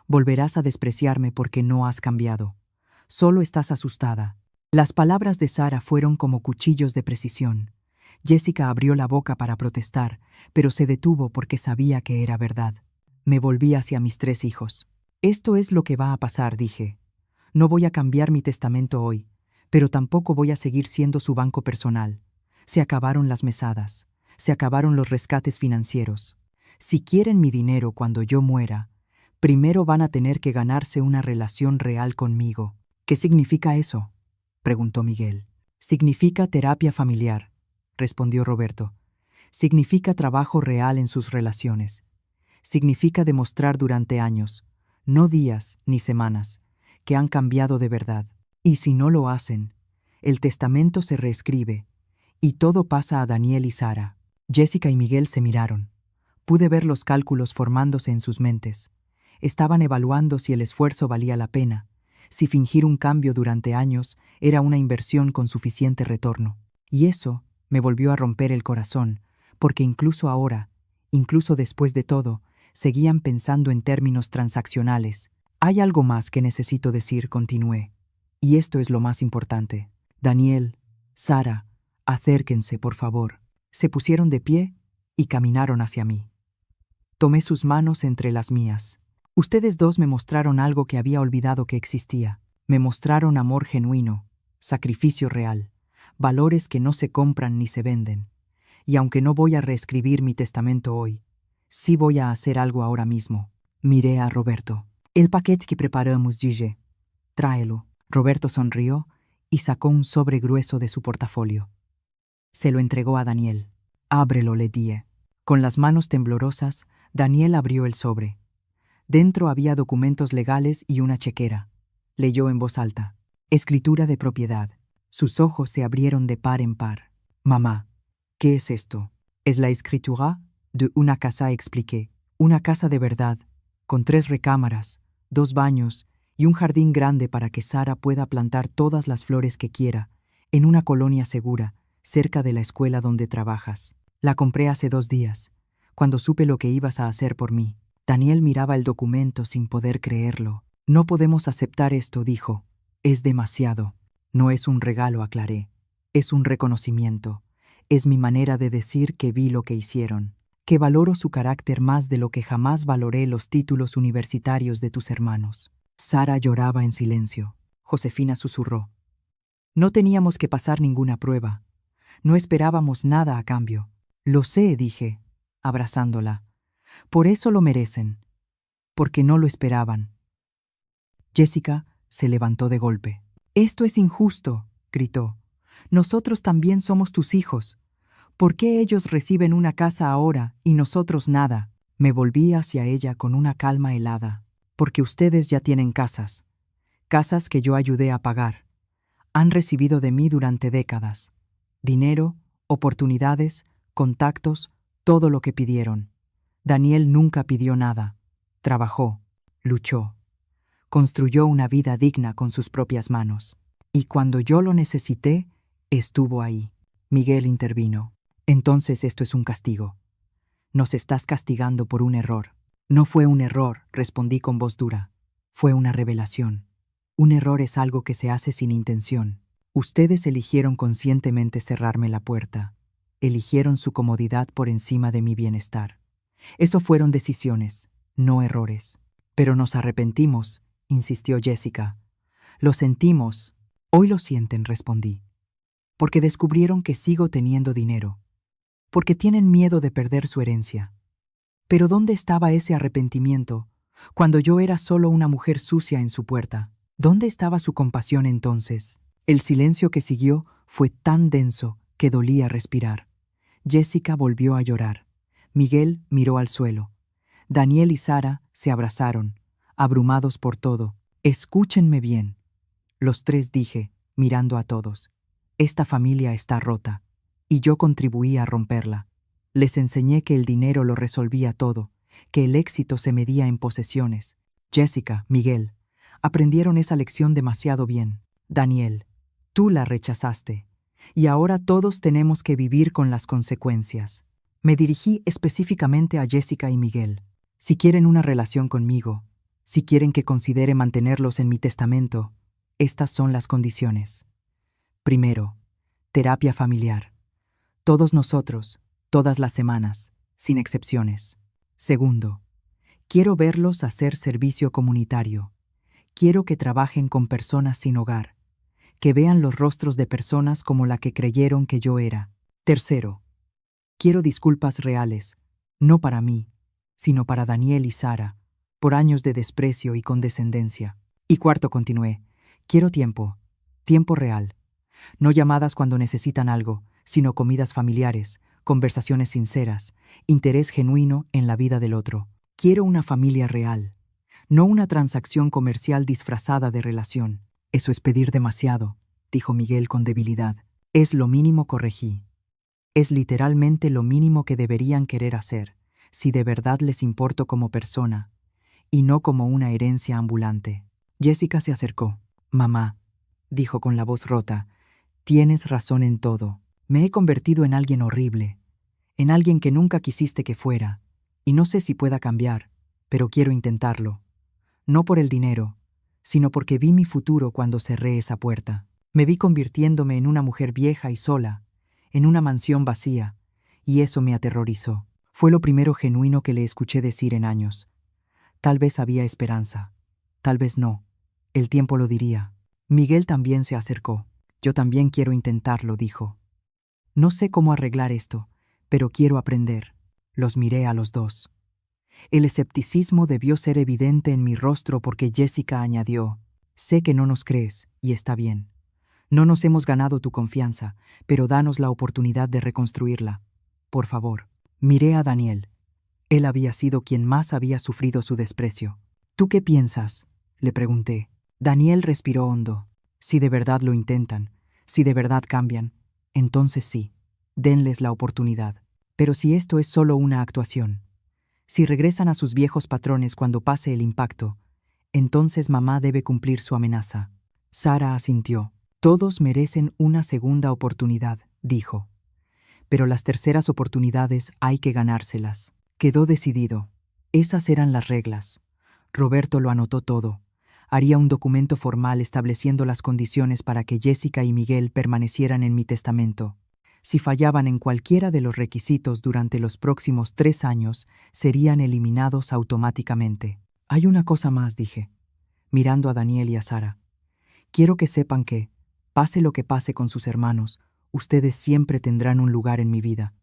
volverás a despreciarme porque no has cambiado. Solo estás asustada». Las palabras de Sara fueron como cuchillos de precisión. Jessica abrió la boca para protestar, pero se detuvo porque sabía que era verdad. Me volví hacia mis 3 hijos. Esto es lo que va a pasar, dije. No voy a cambiar mi testamento hoy, pero tampoco voy a seguir siendo su banco personal. Se acabaron las mesadas, se acabaron los rescates financieros. Si quieren mi dinero cuando yo muera, primero van a tener que ganarse una relación real conmigo. ¿Qué significa eso?, preguntó Miguel. Significa terapia familiar, respondió Roberto. Significa trabajo real en sus relaciones. Significa demostrar durante años, no días ni semanas, que han cambiado de verdad. Y si no lo hacen, el testamento se reescribe, y todo pasa a Daniel y Sara. Jessica y Miguel se miraron. Pude ver los cálculos formándose en sus mentes. Estaban evaluando si el esfuerzo valía la pena, si fingir un cambio durante años era una inversión con suficiente retorno. Y eso me volvió a romper el corazón, porque incluso ahora, incluso después de todo, seguían pensando en términos transaccionales. Hay algo más que necesito decir, continué. Y esto es lo más importante. Daniel, Sara, acérquense, por favor. Se pusieron de pie y caminaron hacia mí. Tomé sus manos entre las mías. Ustedes dos me mostraron algo que había olvidado que existía. Me mostraron amor genuino, sacrificio real, valores que no se compran ni se venden. Y aunque no voy a reescribir mi testamento hoy, sí voy a hacer algo ahora mismo. Miré a Roberto. El paquete que preparamos, Gigi. Tráelo. Roberto sonrió y sacó un sobre grueso de su portafolio. Se lo entregó a Daniel. Ábrelo, le dije. Con las manos temblorosas, Daniel abrió el sobre. Dentro había documentos legales y una chequera. Leyó en voz alta. Escritura de propiedad. Sus ojos se abrieron de par en par. Mamá, ¿qué es esto? Es la escritura de una casa, expliqué. Una casa de verdad, con 3 recámaras, 2 baños y un jardín grande para que Sara pueda plantar todas las flores que quiera, en una colonia segura, cerca de la escuela donde trabajas. La compré hace 2 días, cuando supe lo que ibas a hacer por mí. Daniel miraba el documento sin poder creerlo. No podemos aceptar esto, dijo. Es demasiado. No es un regalo, aclaré. Es un reconocimiento. Es mi manera de decir que vi lo que hicieron, que valoro su carácter más de lo que jamás valoré los títulos universitarios de tus hermanos. Sara lloraba en silencio. Josefina susurró. No teníamos que pasar ninguna prueba. No esperábamos nada a cambio. Lo sé, dije, abrazándola. Por eso lo merecen. Porque no lo esperaban. Jessica se levantó de golpe. Esto es injusto, gritó. Nosotros también somos tus hijos. ¿Por qué ellos reciben una casa ahora y nosotros nada? Me volví hacia ella con una calma helada. Porque ustedes ya tienen casas. Casas que yo ayudé a pagar. Han recibido de mí durante décadas. Dinero, oportunidades, contactos, todo lo que pidieron. Daniel nunca pidió nada. Trabajó, luchó. Construyó una vida digna con sus propias manos. Y cuando yo lo necesité, estuvo ahí. Miguel intervino. Entonces esto es un castigo. Nos estás castigando por un error. No fue un error, respondí con voz dura. Fue una revelación. Un error es algo que se hace sin intención. Ustedes eligieron conscientemente cerrarme la puerta. Eligieron su comodidad por encima de mi bienestar. Eso fueron decisiones, no errores. Pero nos arrepentimos, insistió Jessica. Lo sentimos. Hoy lo sienten, respondí. Porque descubrieron que sigo teniendo dinero. Porque tienen miedo de perder su herencia. Pero ¿dónde estaba ese arrepentimiento cuando yo era solo una mujer sucia en su puerta? ¿Dónde estaba su compasión entonces? El silencio que siguió fue tan denso que dolía respirar. Jessica volvió a llorar. Miguel miró al suelo. Daniel y Sara se abrazaron, abrumados por todo. Escúchenme bien. Los 3 dije, mirando a todos. Esta familia está rota, y yo contribuí a romperla. Les enseñé que el dinero lo resolvía todo, que el éxito se medía en posesiones. Jessica, Miguel, aprendieron esa lección demasiado bien. Daniel, tú la rechazaste, y ahora todos tenemos que vivir con las consecuencias. Me dirigí específicamente a Jessica y Miguel. Si quieren una relación conmigo, si quieren que considere mantenerlos en mi testamento, estas son las condiciones. Primero, terapia familiar. Todos nosotros, todas las semanas, sin excepciones. Segundo, quiero verlos hacer servicio comunitario. Quiero que trabajen con personas sin hogar, que vean los rostros de personas como la que creyeron que yo era. Tercero, quiero disculpas reales, no para mí, sino para Daniel y Sara, por años de desprecio y condescendencia. Y cuarto, continué, quiero tiempo, tiempo real. No llamadas cuando necesitan algo, sino comidas familiares, conversaciones sinceras, interés genuino en la vida del otro. Quiero una familia real, no una transacción comercial disfrazada de relación. Eso es pedir demasiado, dijo Miguel con debilidad. Es lo mínimo, corregí. Es literalmente lo mínimo que deberían querer hacer, si de verdad les importo como persona, y no como una herencia ambulante. Jessica se acercó. Mamá, dijo con la voz rota, tienes razón en todo. Me he convertido en alguien horrible, en alguien que nunca quisiste que fuera, y no sé si pueda cambiar, pero quiero intentarlo. No por el dinero, sino porque vi mi futuro cuando cerré esa puerta. Me vi convirtiéndome en una mujer vieja y sola, en una mansión vacía, y eso me aterrorizó. Fue lo primero genuino que le escuché decir en años. Tal vez había esperanza, tal vez no. El tiempo lo diría. Miguel también se acercó. Yo también quiero intentarlo, dijo. No sé cómo arreglar esto, pero quiero aprender. Los miré a los dos. El escepticismo debió ser evidente en mi rostro porque Jessica añadió, sé que no nos crees, y está bien. No nos hemos ganado tu confianza, pero danos la oportunidad de reconstruirla. Por favor. Miré a Daniel. Él había sido quien más había sufrido su desprecio. ¿Tú qué piensas?, le pregunté. Daniel respiró hondo. Si de verdad lo intentan, si de verdad cambian, entonces sí, denles la oportunidad. Pero si esto es solo una actuación, si regresan a sus viejos patrones cuando pase el impacto, entonces mamá debe cumplir su amenaza. Sara asintió. Todos merecen una segunda oportunidad, dijo. Pero las terceras oportunidades hay que ganárselas. Quedó decidido. Esas eran las reglas. Roberto lo anotó todo. Haría un documento formal estableciendo las condiciones para que Jessica y Miguel permanecieran en mi testamento. Si fallaban en cualquiera de los requisitos durante los próximos 3 años, serían eliminados automáticamente. Hay una cosa más, dije, mirando a Daniel y a Sara. Quiero que sepan que, pase lo que pase con sus hermanos, ustedes siempre tendrán un lugar en mi vida.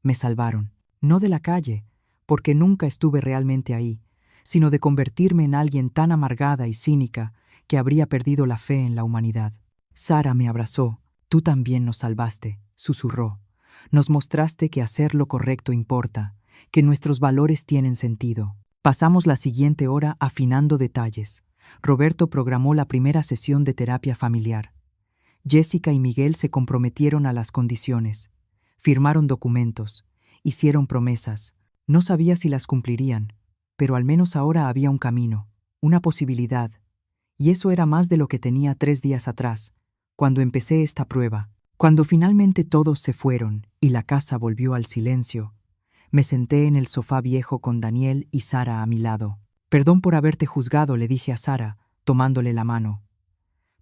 Me salvaron, no de la calle, porque nunca estuve realmente ahí, sino de convertirme en alguien tan amargada y cínica que habría perdido la fe en la humanidad. Sara me abrazó. Tú también nos salvaste, susurró. Nos mostraste que hacer lo correcto importa, que nuestros valores tienen sentido. Pasamos la siguiente hora afinando detalles. Roberto programó la primera sesión de terapia familiar. Jessica y Miguel se comprometieron a las condiciones. Firmaron documentos, hicieron promesas. No sabía si las cumplirían, pero al menos ahora había un camino, una posibilidad. Y eso era más de lo que tenía 3 días atrás, cuando empecé esta prueba. Cuando finalmente todos se fueron y la casa volvió al silencio, me senté en el sofá viejo con Daniel y Sara a mi lado. Perdón por haberte juzgado, le dije a Sara, tomándole la mano.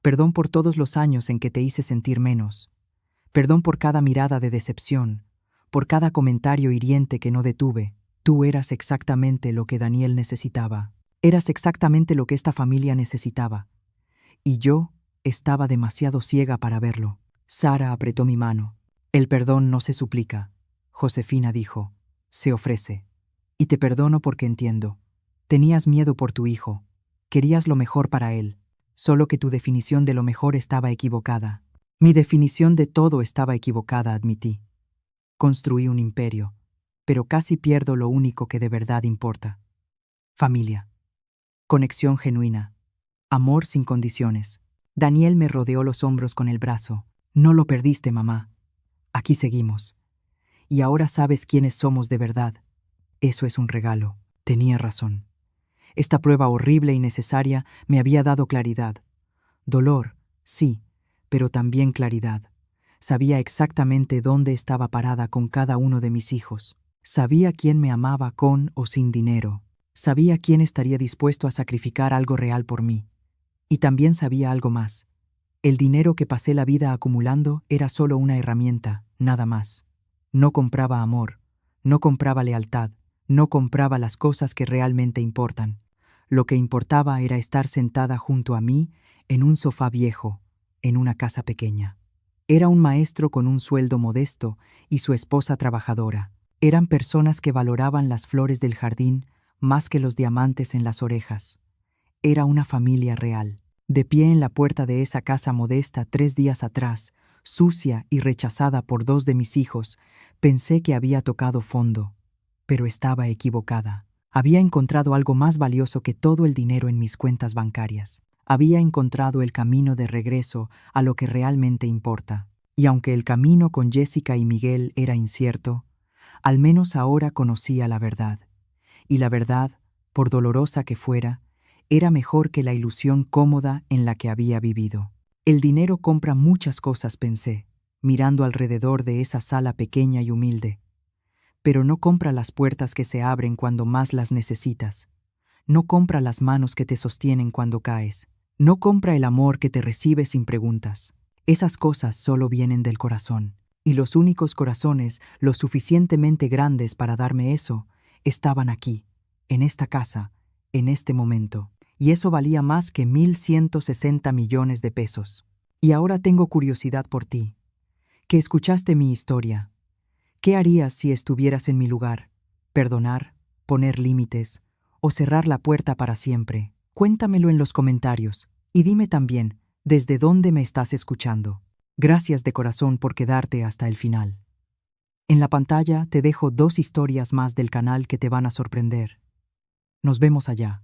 Perdón por todos los años en que te hice sentir menos. Perdón por cada mirada de decepción, por cada comentario hiriente que no detuve. Tú eras exactamente lo que Daniel necesitaba. Eras exactamente lo que esta familia necesitaba. Y yo estaba demasiado ciega para verlo. Sara apretó mi mano. El perdón no se suplica, Josefina dijo. Se ofrece. Y te perdono porque entiendo. Tenías miedo por tu hijo. Querías lo mejor para él. Solo que tu definición de lo mejor estaba equivocada. Mi definición de todo estaba equivocada, admití. Construí un imperio, pero casi pierdo lo único que de verdad importa. Familia. Conexión genuina. Amor sin condiciones. Daniel me rodeó los hombros con el brazo. No lo perdiste, mamá. Aquí seguimos. Y ahora sabes quiénes somos de verdad. Eso es un regalo. Tenía razón. Esta prueba horrible y necesaria me había dado claridad. Dolor, sí, pero también claridad. Sabía exactamente dónde estaba parada con cada uno de mis hijos. Sabía quién me amaba con o sin dinero. Sabía quién estaría dispuesto a sacrificar algo real por mí. Y también sabía algo más. El dinero que pasé la vida acumulando era solo una herramienta, nada más. No compraba amor, no compraba lealtad, no compraba las cosas que realmente importan. Lo que importaba era estar sentada junto a mí en un sofá viejo, en una casa pequeña. Era un maestro con un sueldo modesto y su esposa trabajadora. Eran personas que valoraban las flores del jardín más que los diamantes en las orejas. Era una familia real. De pie en la puerta de esa casa modesta 3 días atrás, sucia y rechazada por 2 de mis hijos, pensé que había tocado fondo. Pero estaba equivocada. Había encontrado algo más valioso que todo el dinero en mis cuentas bancarias. Había encontrado el camino de regreso a lo que realmente importa. Y aunque el camino con Jessica y Miguel era incierto, al menos ahora conocía la verdad. Y la verdad, por dolorosa que fuera, era mejor que la ilusión cómoda en la que había vivido. El dinero compra muchas cosas, pensé, mirando alrededor de esa sala pequeña y humilde. Pero no compra las puertas que se abren cuando más las necesitas. No compra las manos que te sostienen cuando caes. No compra el amor que te recibe sin preguntas. Esas cosas solo vienen del corazón. Y los únicos corazones lo suficientemente grandes para darme eso estaban aquí, en esta casa, en este momento. Y eso valía más que 1.160 millones de pesos. Y ahora tengo curiosidad por ti, que escuchaste mi historia. ¿Qué harías si estuvieras en mi lugar? ¿Perdonar, poner límites o cerrar la puerta para siempre? Cuéntamelo en los comentarios y dime también desde dónde me estás escuchando. Gracias de corazón por quedarte hasta el final. En la pantalla te dejo 2 historias más del canal que te van a sorprender. Nos vemos allá.